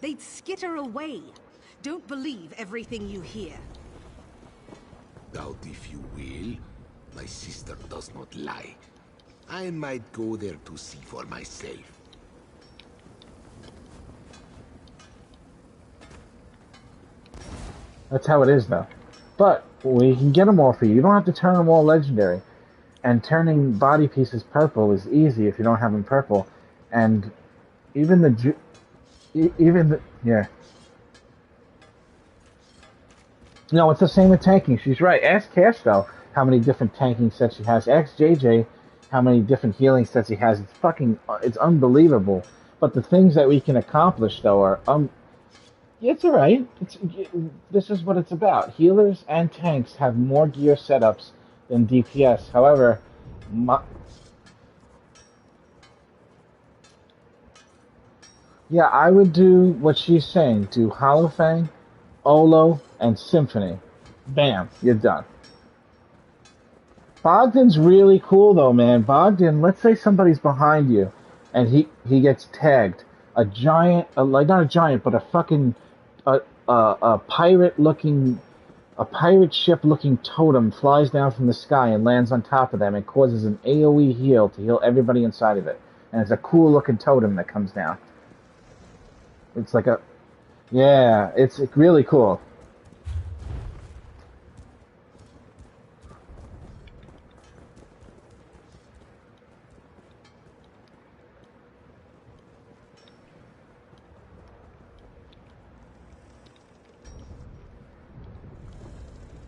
They'd skitter away. Don't believe everything you hear. Doubt if you will. My sister does not lie. I might go there to see for myself. That's how it is, though. But we can get them all for you. You don't have to turn them all legendary. And turning body pieces purple is easy if you don't have them purple. And even yeah. No, it's the same with tanking. She's right. Ask Cash, though, how many different tanking sets she has. Ask JJ how many different healing sets he has. It's unbelievable. But the things that we can accomplish, though, are it's alright. This is what it's about. Healers and tanks have more gear setups than DPS. However, yeah, I would do what she's saying. Do Hallowfang, Olo, and Symphony. Bam, you're done. Bogdan's really cool, though, man. Bogdan, let's say somebody's behind you, and he gets tagged. A giant, like not a giant, but a fucking a pirate ship-looking totem flies down from the sky and lands on top of them and causes an AoE heal to heal everybody inside of it. And it's a cool-looking totem that comes down. It's like it's really cool.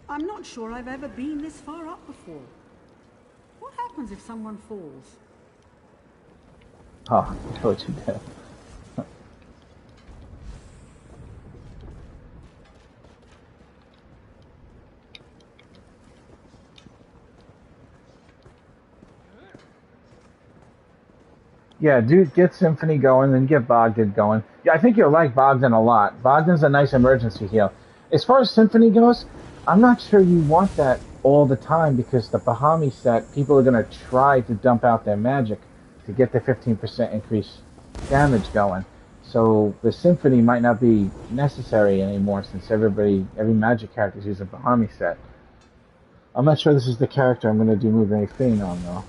I'm not sure I've ever been this far up before. What happens if someone falls? Oh, I told you that. Yeah, dude, get Symphony going, then get Bogdan going. Yeah, I think you'll like Bogdan a lot. Bogdan's a nice emergency heal. As far as Symphony goes, I'm not sure you want that all the time because the Bahami set, people are going to try to dump out their magic to get the 15% increase damage going. So the Symphony might not be necessary anymore since every magic character uses a Bahami set. I'm not sure this is the character I'm going to do Moving Fiend on, though.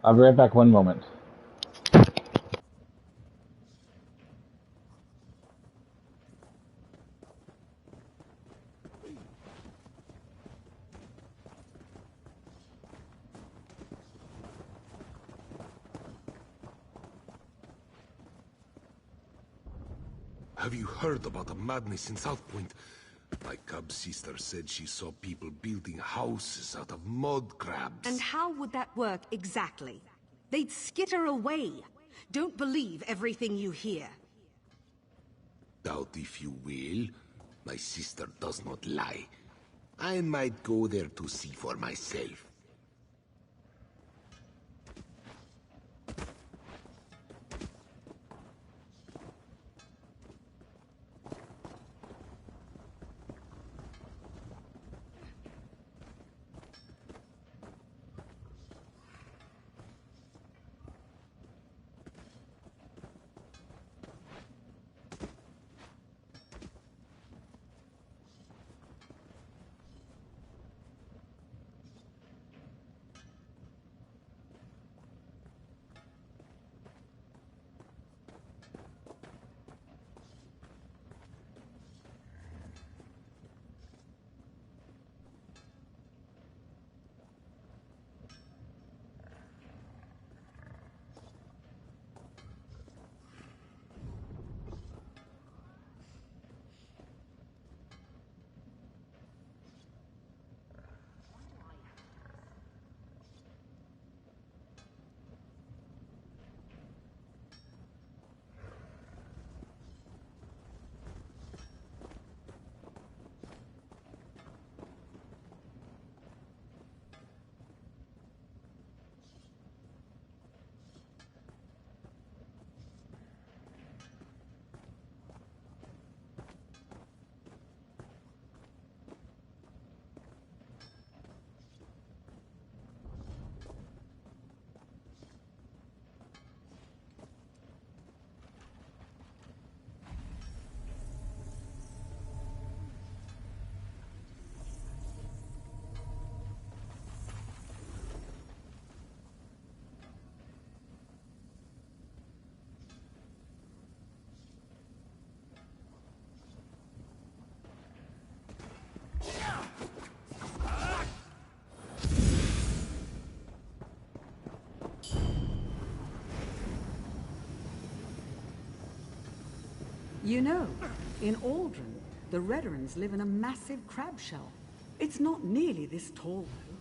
I'll be right back, one moment. Have you heard about the madness in South Point? My cub sister said she saw people building houses out of mud crabs. And how would that work exactly? They'd skitter away. Don't believe everything you hear. Doubt if you will. My sister does not lie. I might go there to see for myself. You know, in Aldrin, the Redderans live in a massive crab shell. It's not nearly this tall, though.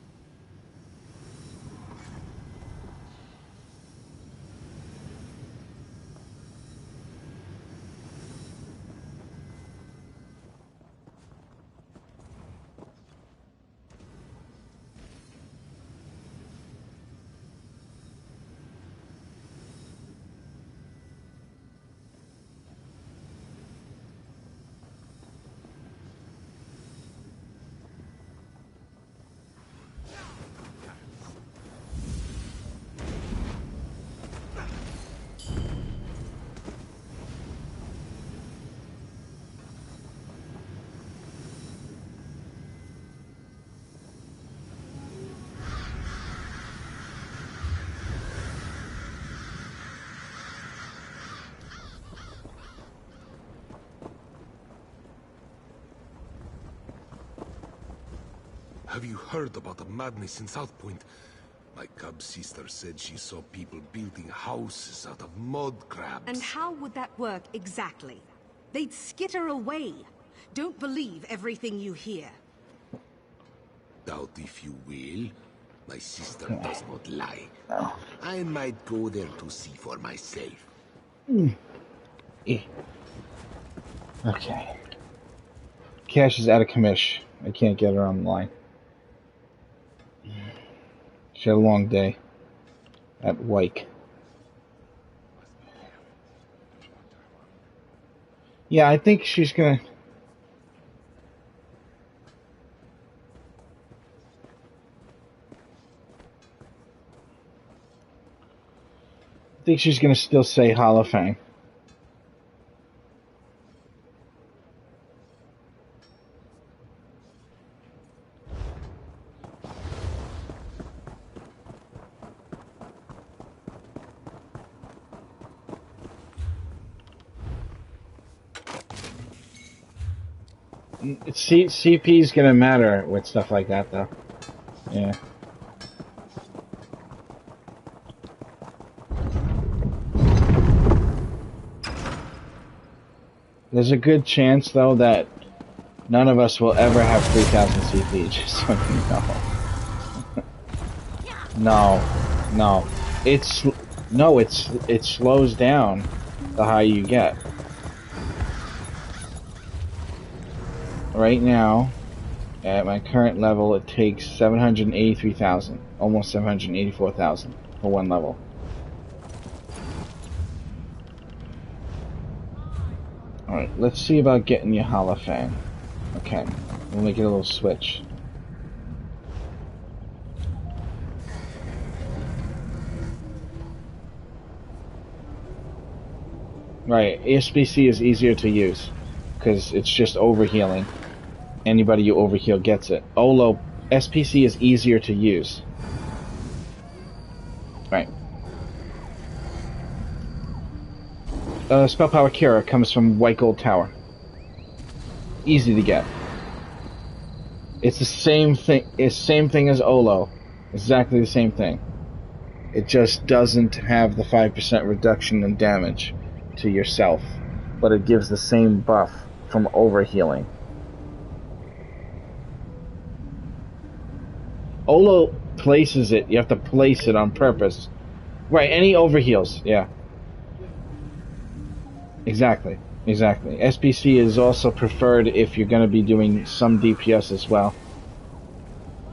Have you heard about the madness in South Point? My cub sister said she saw people building houses out of mud crabs. And how would that work exactly? They'd skitter away. Don't believe everything you hear. Doubt if you will. My sister does not lie. I might go there to see for myself. Okay. Cash is out of commish. I can't get her on the line. She had a long day at Wyke. Yeah, I think she's gonna... I think she's gonna still say Holofang. CP is gonna matter with stuff like that, though. Yeah. There's a good chance, though, that None of us will ever have 3,000 CP, just so you know. No. It slows down the higher you get. Right now, at my current level, it takes 783,000, almost 784,000 for one level. Alright, let's see about getting your Halifang. Okay, we'll make it a little switch. Right, SPC is easier to use because it's just overhealing. Anybody you overheal gets it. Olo, SPC is easier to use. Right. Spell Power Cura comes from White Gold Tower. Easy to get. It's the same thing. It's same thing as Olo. Exactly the same thing. It just doesn't have the 5% reduction in damage to yourself, but it gives the same buff from overhealing. Olo places it. You have to place it on purpose. Right, any overheals, yeah. Exactly. SPC is also preferred if you're going to be doing some DPS as well.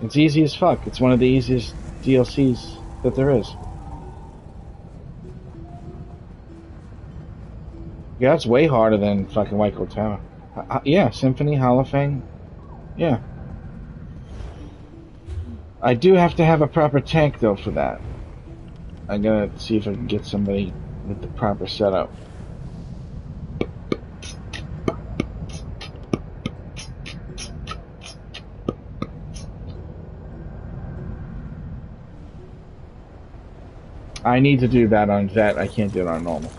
It's easy as fuck. It's one of the easiest DLCs that there is. Yeah, it's way harder than fucking White Gold Tower. Yeah, Symphony, Halifang. Yeah. I do have to have a proper tank, though, for that. I'm gonna see if I can get somebody with the proper setup. I need to do that on Vet. I can't do it on normal.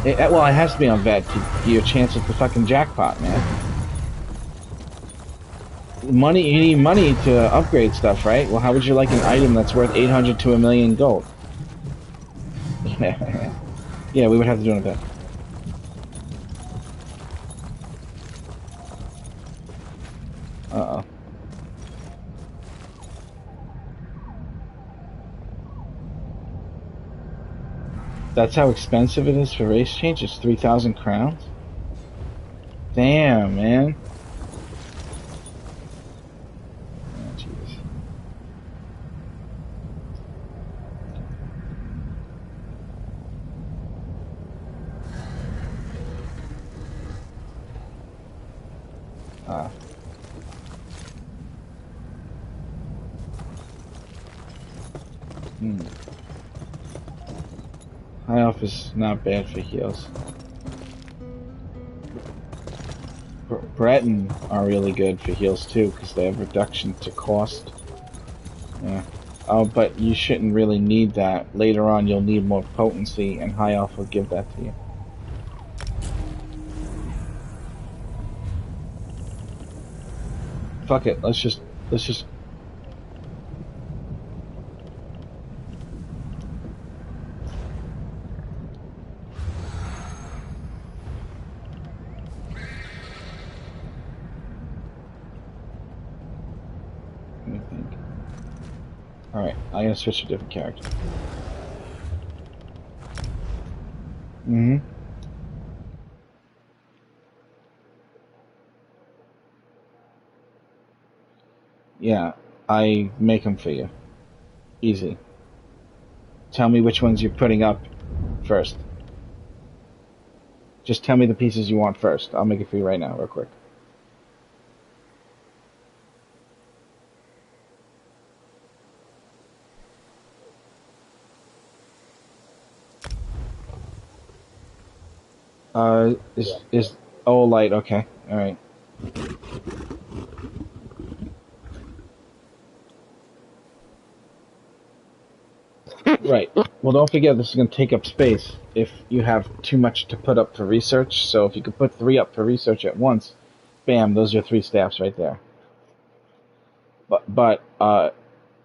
Well, it has to be on Vet to give you a chance at the fucking jackpot, man. Money, you need money to upgrade stuff, right? Well, how would you like an item that's worth 800 to 1,000,000 gold? Yeah, we would have to do it on Vet. Uh-oh. That's how expensive it is for race change? It's 3,000 crowns? Damn, man. Oh, jeez. High Elf is not bad for heals. Breton are really good for heals too, because they have reduction to cost. Yeah. Oh, but you shouldn't really need that. Later on you'll need more potency, and High Elf will give that to you. Fuck it, let's just Alright, I'm gonna switch to a different character. Yeah, I make them for you. Easy. Tell me which ones you're putting up first. Just tell me the pieces you want first. I'll make it for you right now, real quick. Is light, okay. Alright. Right. Well, don't forget this is going to take up space if you have too much to put up for research. So if you could put 3 up for research at once, bam, those are 3 staffs right there. But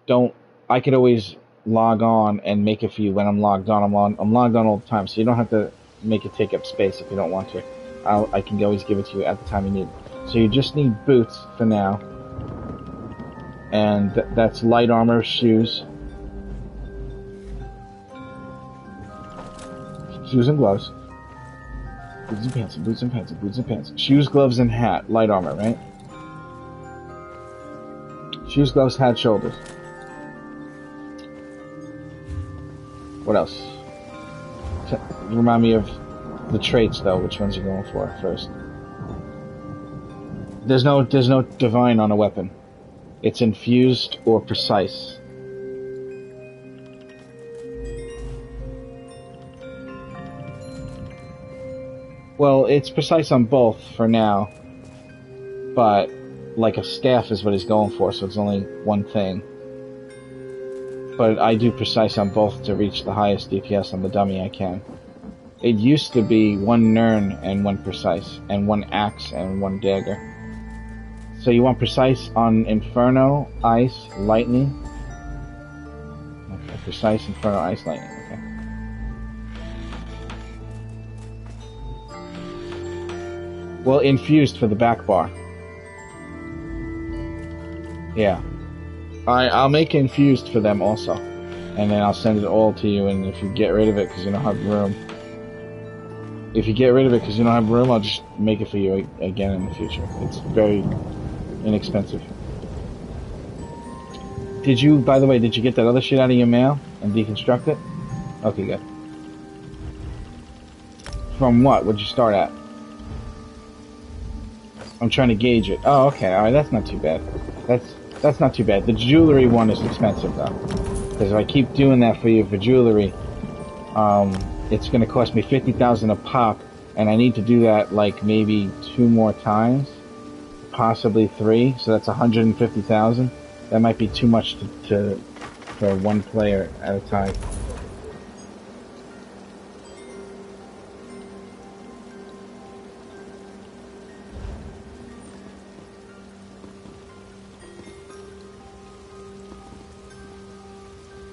don't. I could always log on and make it for you when I'm logged on. I'm logged on all the time, so you don't have to make it take up space if you don't want to. I can always give it to you at the time you need it. So you just need boots for now. And that's light armor, shoes. Shoes and gloves. Boots and pants, boots and pants, boots and pants. Shoes, gloves, and hat. Light armor, right? Shoes, gloves, hat, shoulders. What else? Remind me of the traits, though. Which ones are you going for first? There's no divine on a weapon. It's infused or precise. Well, it's precise on both for now, but like a staff is what he's going for, so it's only one thing. But I do precise on both to reach the highest DPS on the dummy I can. It used to be one Nern and one precise, and one axe and one dagger. So you want precise on Inferno, Ice, Lightning? Okay, precise, Inferno, Ice, Lightning, okay. Well, infused for the back bar. Yeah. I'll make infused for them also. And then I'll send it all to you, and if you get rid of it because you don't have room... If you get rid of it because you don't have room, I'll just make it for you again in the future. It's very inexpensive. Did you, by the way, did you get that other shit out of your mail and deconstruct it? Okay, good. From what? What'd you start at? I'm trying to gauge it. Oh, okay. Alright, that's not too bad. That's not too bad. The jewelry one is expensive, though. Because if I keep doing that for you for jewelry, it's going to cost me $50,000 a pop, and I need to do that like maybe 2 more times, possibly 3. So that's $150,000. That might be too much for one player at a time.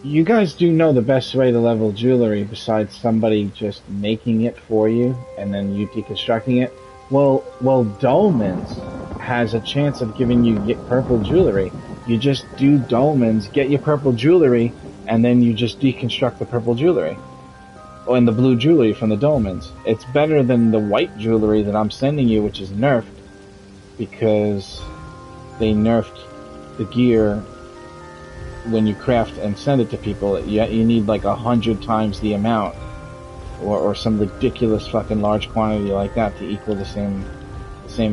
You guys do know the best way to level jewelry besides somebody just making it for you and then you deconstructing it? Well, Dolmen's has a chance of giving you purple jewelry. You just do Dolmen's, get your purple jewelry, and then you just deconstruct the purple jewelry. Oh, and the blue jewelry from the Dolmen's. It's better than the white jewelry that I'm sending you, which is nerfed, because they nerfed the gear when you craft and send it to people. You need like 100 times the amount, or some ridiculous fucking large quantity like that to equal the same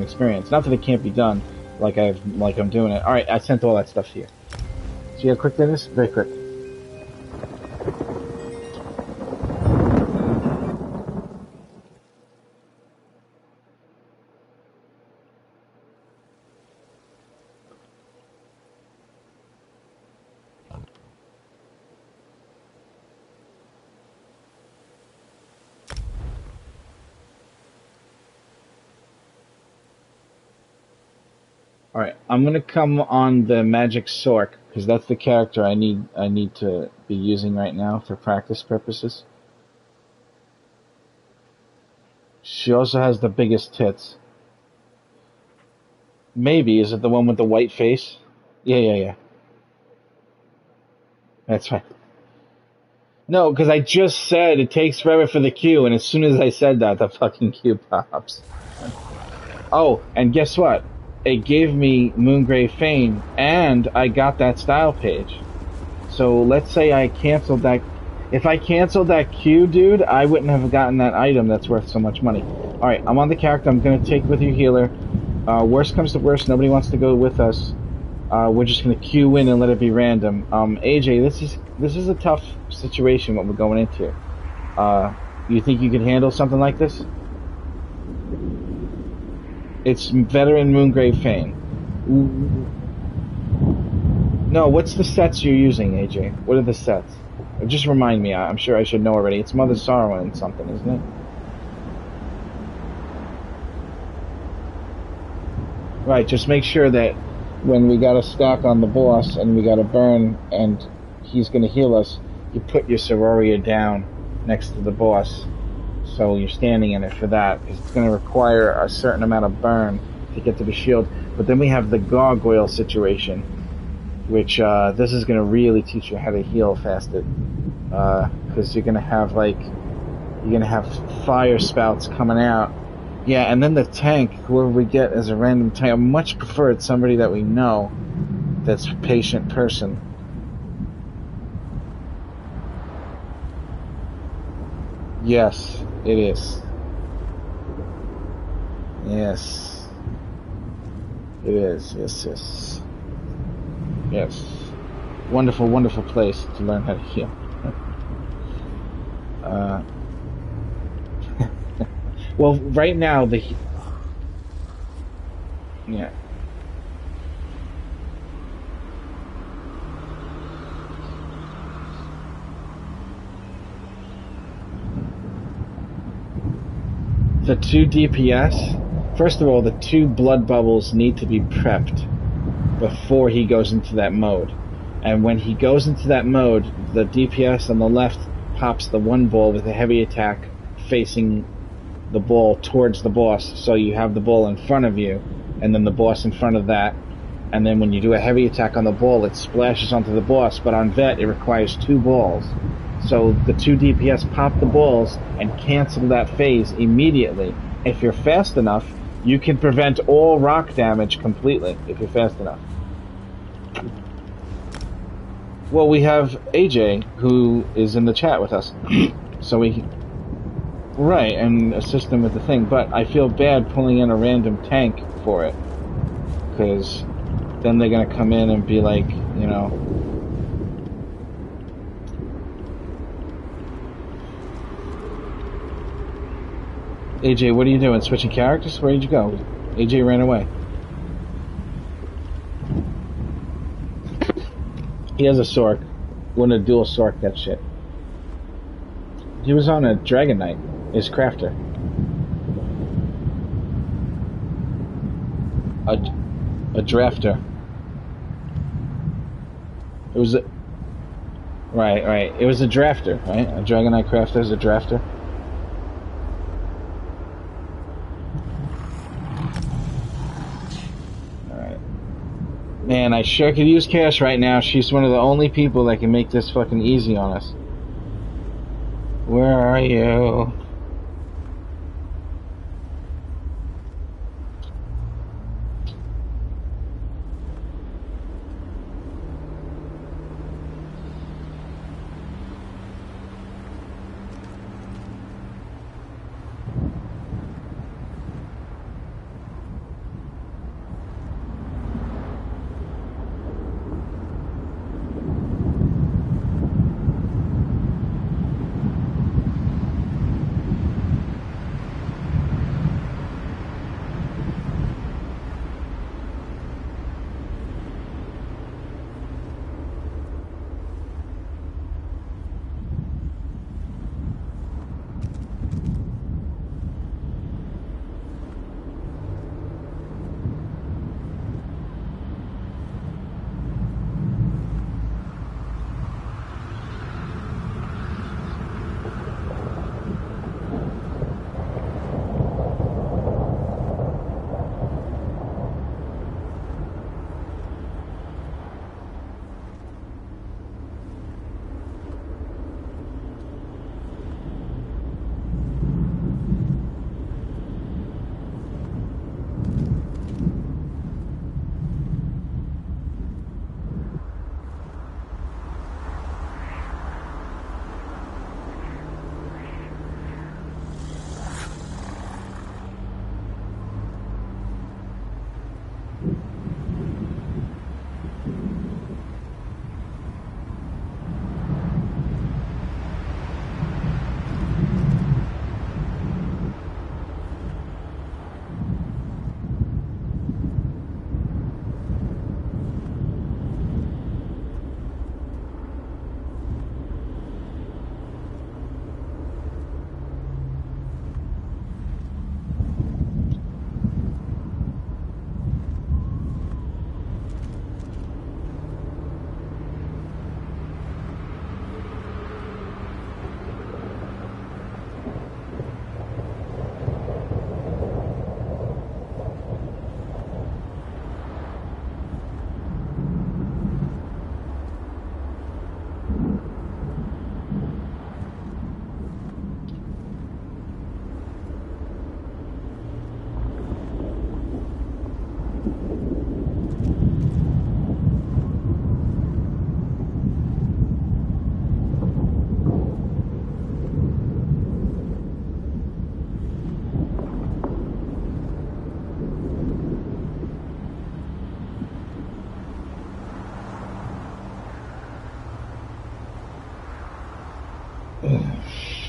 experience. Not that it can't be done, like I'm doing it. All right, I sent all that stuff to you. See how quick that is? Very quick. Alright, I'm gonna come on the Magic Sork, because that's the character I need to be using right now for practice purposes. She also has the biggest tits. Maybe, is it the one with the white face? Yeah. That's right. No, because I just said it takes forever for the queue, and as soon as I said that, the fucking queue pops. Oh, and guess what? It gave me Moongrave Fane, and I got that style page. So let's say I canceled that. If I canceled that queue, dude, I wouldn't have gotten that item that's worth so much money. Alright, I'm on the character. I'm going to take with you healer. Worst comes to worst, nobody wants to go with us. We're just going to queue in and let it be random. AJ, this is a tough situation, what we're going into. You think you could handle something like this? It's Veteran Moongrave Fane. No, what's the sets you're using, AJ? What are the sets? Just remind me, I'm sure I should know already. It's Mother Sorrow and something, isn't it? Right, just make sure that when we got a stack on the boss and we got a burn and he's going to heal us, you put your Sororia down next to the boss so you're standing in it for that, because it's going to require a certain amount of burn to get to the shield. But then we have the gargoyle situation, which this is going to really teach you how to heal faster, because you're going to have fire spouts coming out. Yeah, and then the tank, whoever we get as a random tank, I much prefer it's somebody that we know that's a patient person. Yes, it is. Yes. It is. Yes. Yes. Wonderful, wonderful place to learn how to heal. Well, right now, yeah. The 2 DPS, first of all, the 2 blood bubbles need to be prepped before he goes into that mode. And when he goes into that mode, the DPS on the left pops the 1 ball with a heavy attack facing the ball towards the boss, so you have the ball in front of you, and then the boss in front of that, and then when you do a heavy attack on the ball, it splashes onto the boss, but on Vet, it requires 2 balls. So the 2 DPS pop the balls and cancel that phase immediately. If you're fast enough, you can prevent all rock damage completely, if you're fast enough. Well, we have AJ, who is in the chat with us, so we... Right, and assist them with the thing, but I feel bad pulling in a random tank for it, because then they're going to come in and be like, you know... AJ, what are you doing? Switching characters? Where did you go? AJ ran away. He has a Sork. Wouldn't a dual Sork that shit. He was on a Dragon Knight. His crafter. A drafter. It was a... Right. It was a drafter, right? A Dragon Knight crafter is a drafter. Alright. Man, I sure could use Cash right now. She's one of the only people that can make this fucking easy on us. Where are you?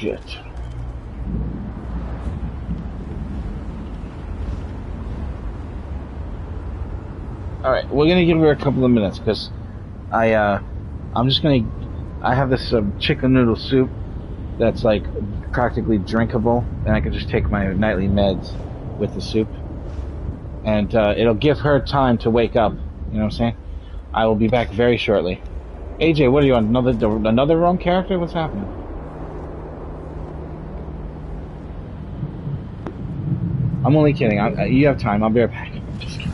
shit. Alright, we're gonna give her a couple of minutes, because I have this chicken noodle soup that's like practically drinkable, and I can just take my nightly meds with the soup. And it'll give her time to wake up, you know what I'm saying? I will be back very shortly. AJ, what are you on? Another wrong character? What's happening? I'm only kidding. You have time. I'll be right back. Just kidding.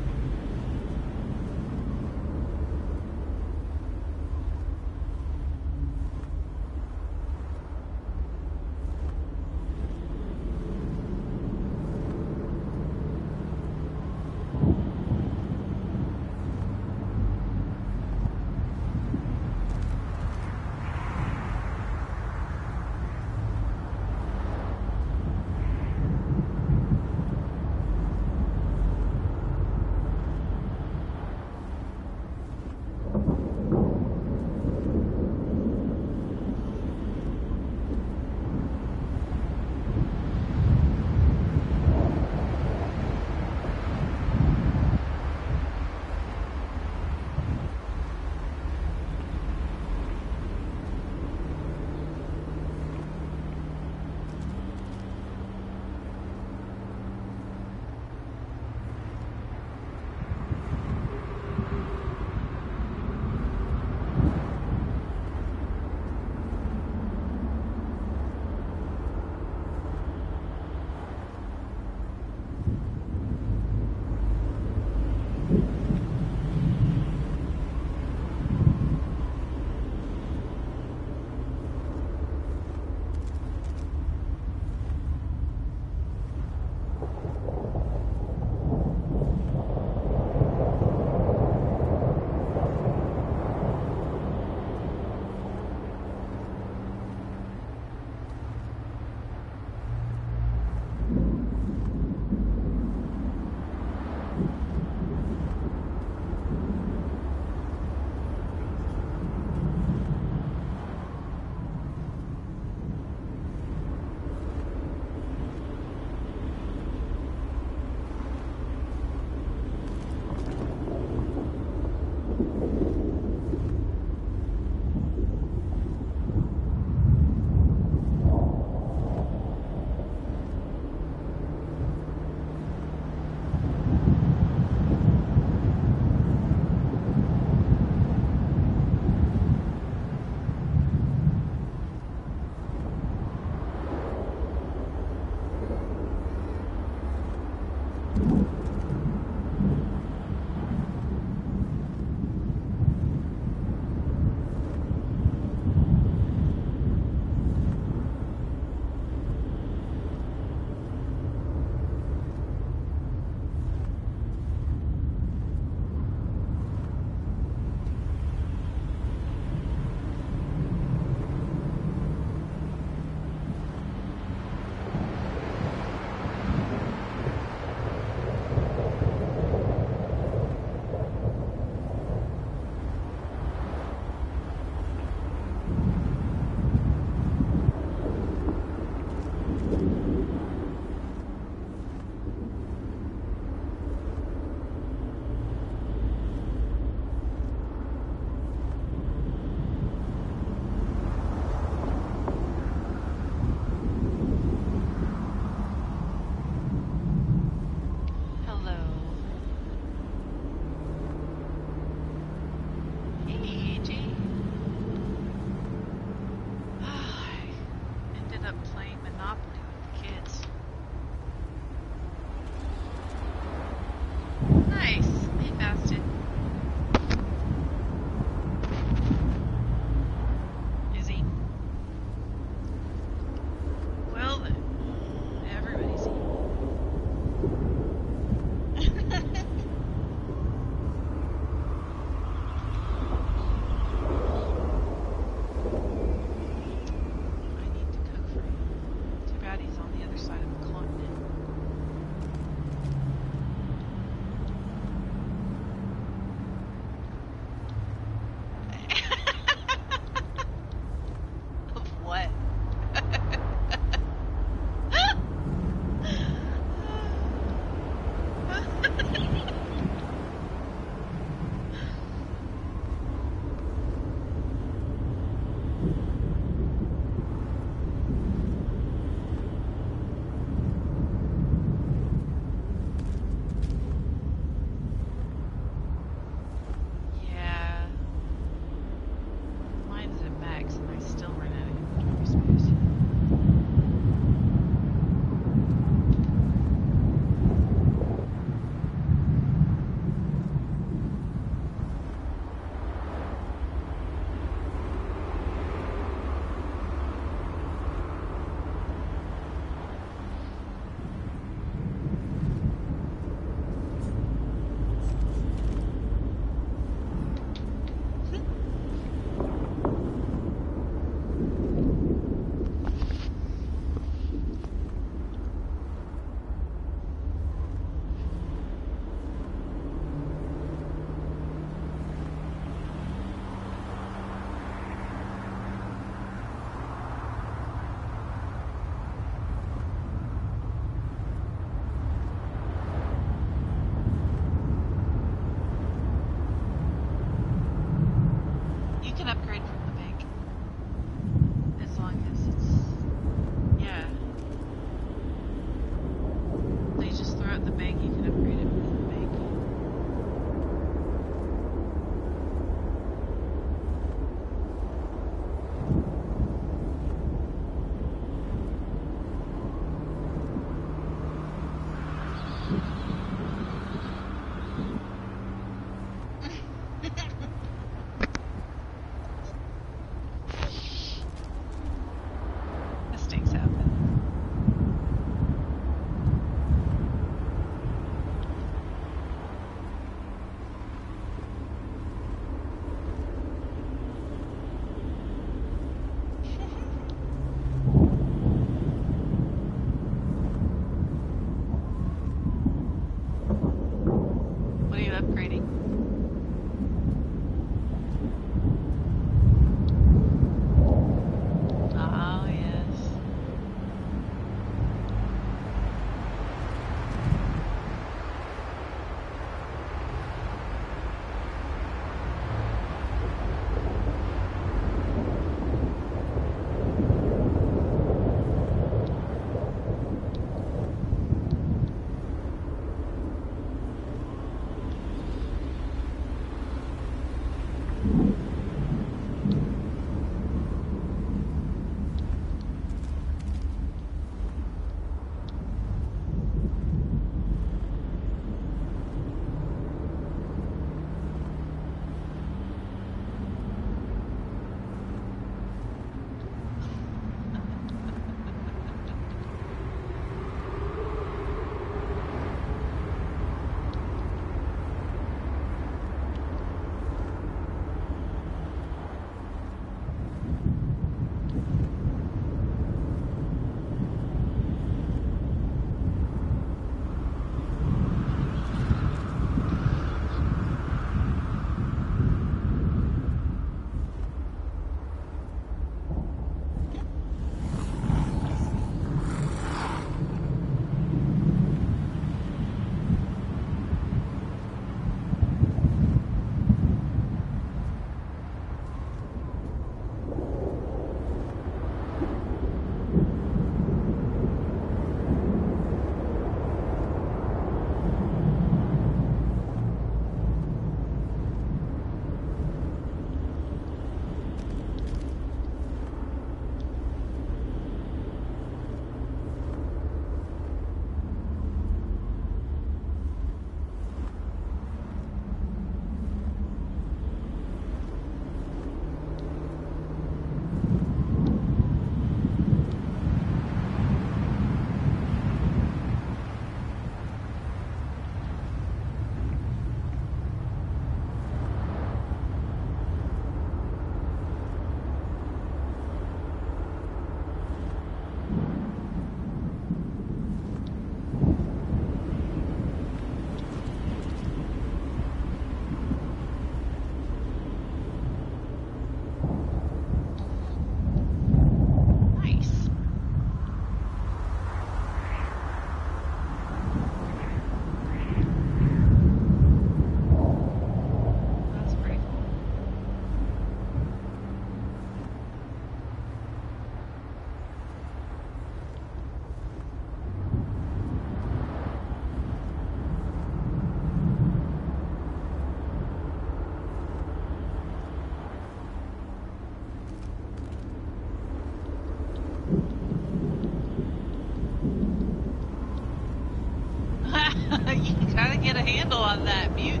You gotta get a handle on that, mute.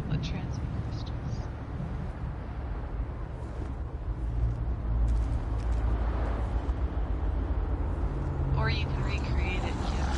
What transmute crystals? Or you can recreate it, Kayla.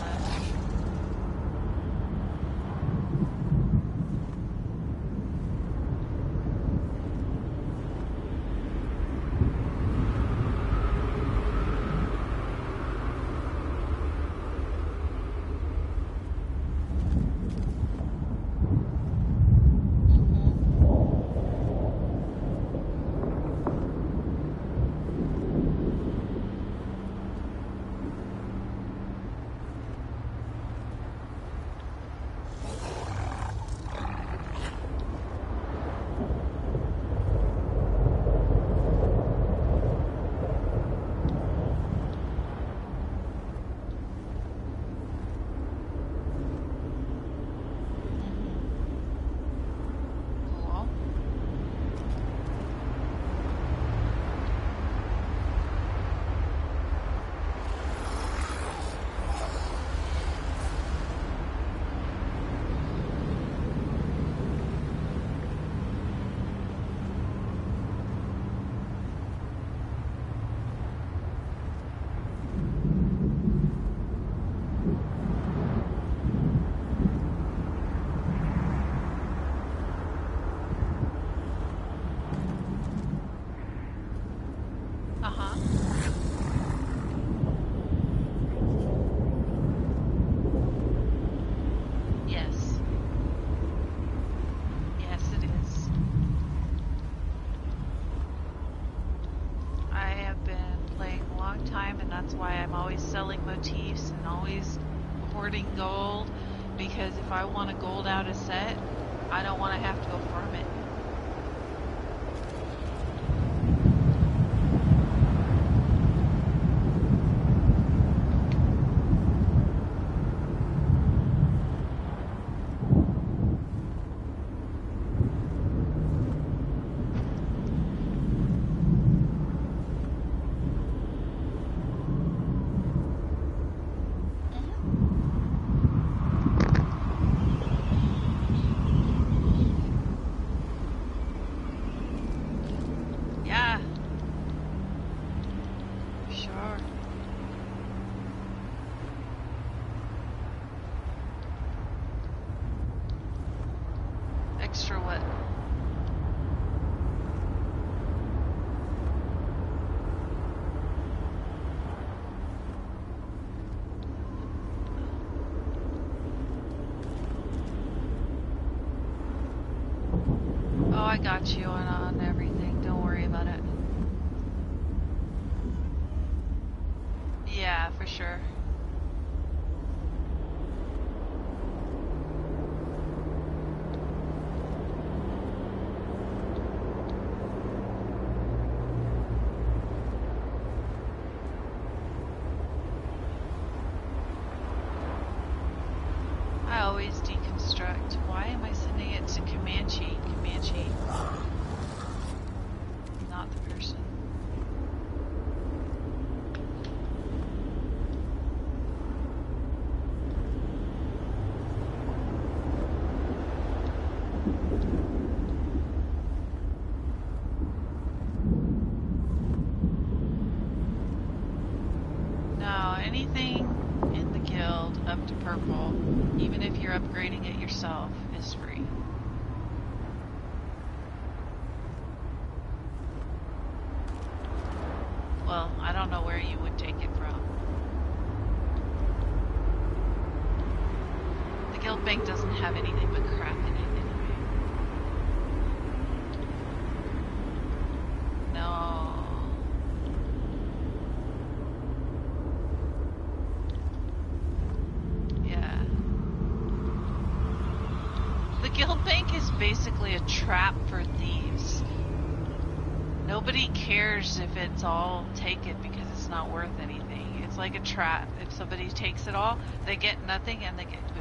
Yes. Yes, it is. I have been playing a long time, and that's why I'm always selling motifs and always hoarding gold, because if I want to gold out a set, I don't want to have to go farm it. I got you on everything. Don't worry about it. Yeah, for sure. I always deconstruct. Why am I sending it to Comanche? Comanche. Not the person. No, anything in the guild up to purple, even if you're upgrading it yourself, is free. Well, I don't know where you would take it from. The guild bank doesn't have anything but crap in it anyway. No. Yeah. The guild bank is basically a trap for thieves. Nobody cares if it's all taken because it's not worth anything. It's like a trap. If somebody takes it all, they get nothing and they get booted.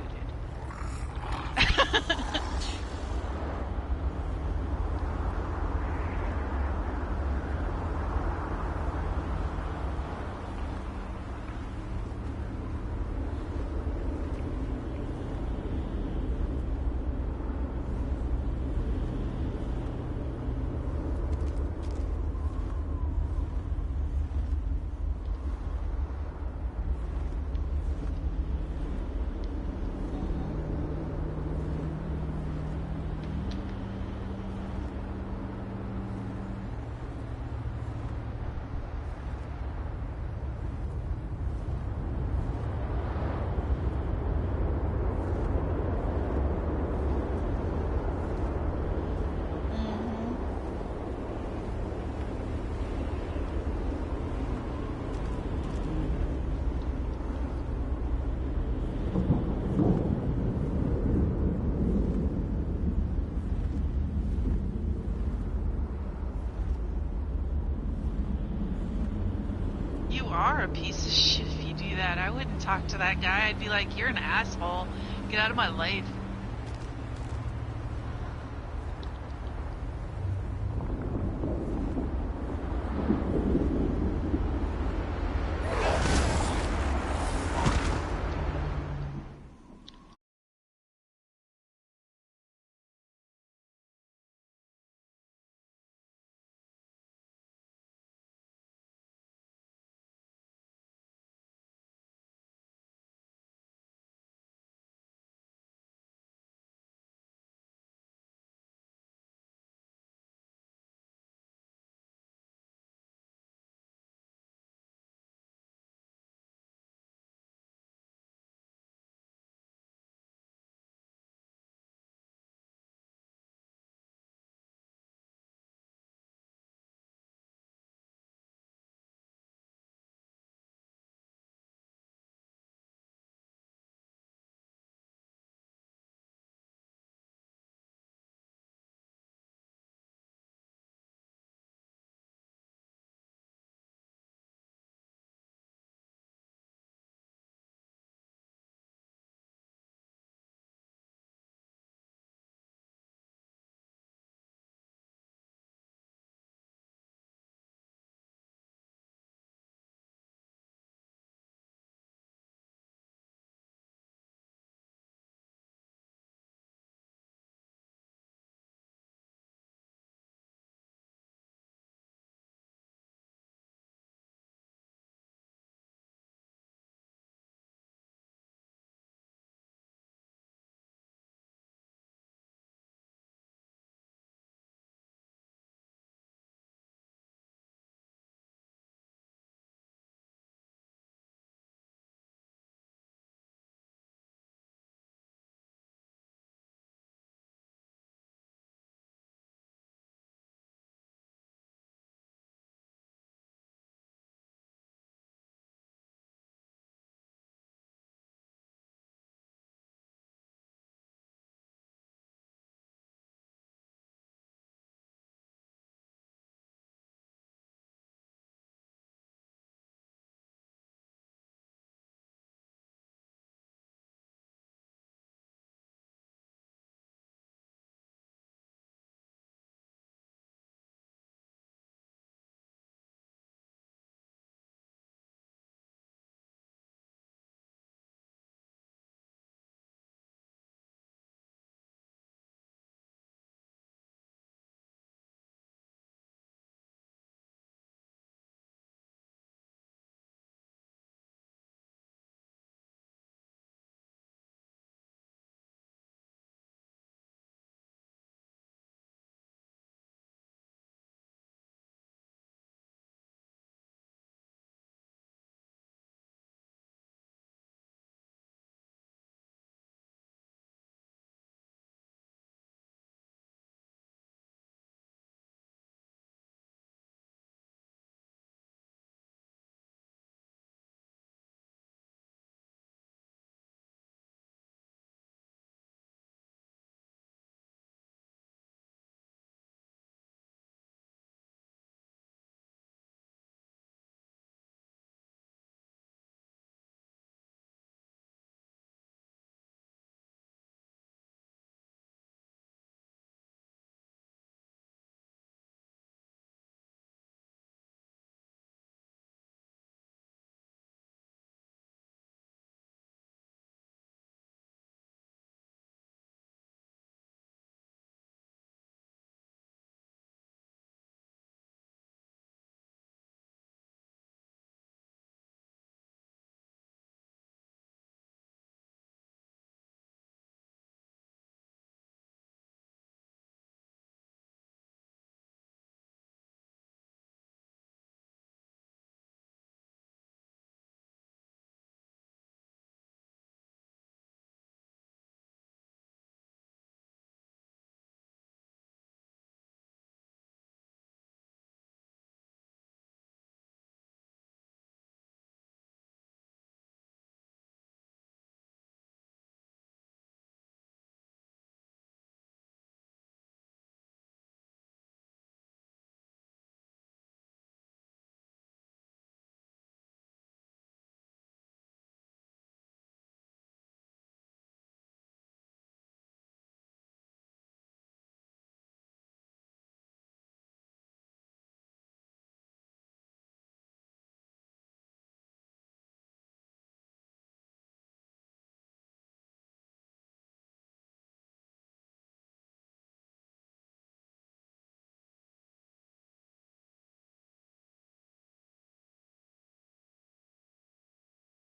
You are a piece of shit if you do that. I wouldn't talk to that guy. I'd be like, you're an asshole. Get out of my life.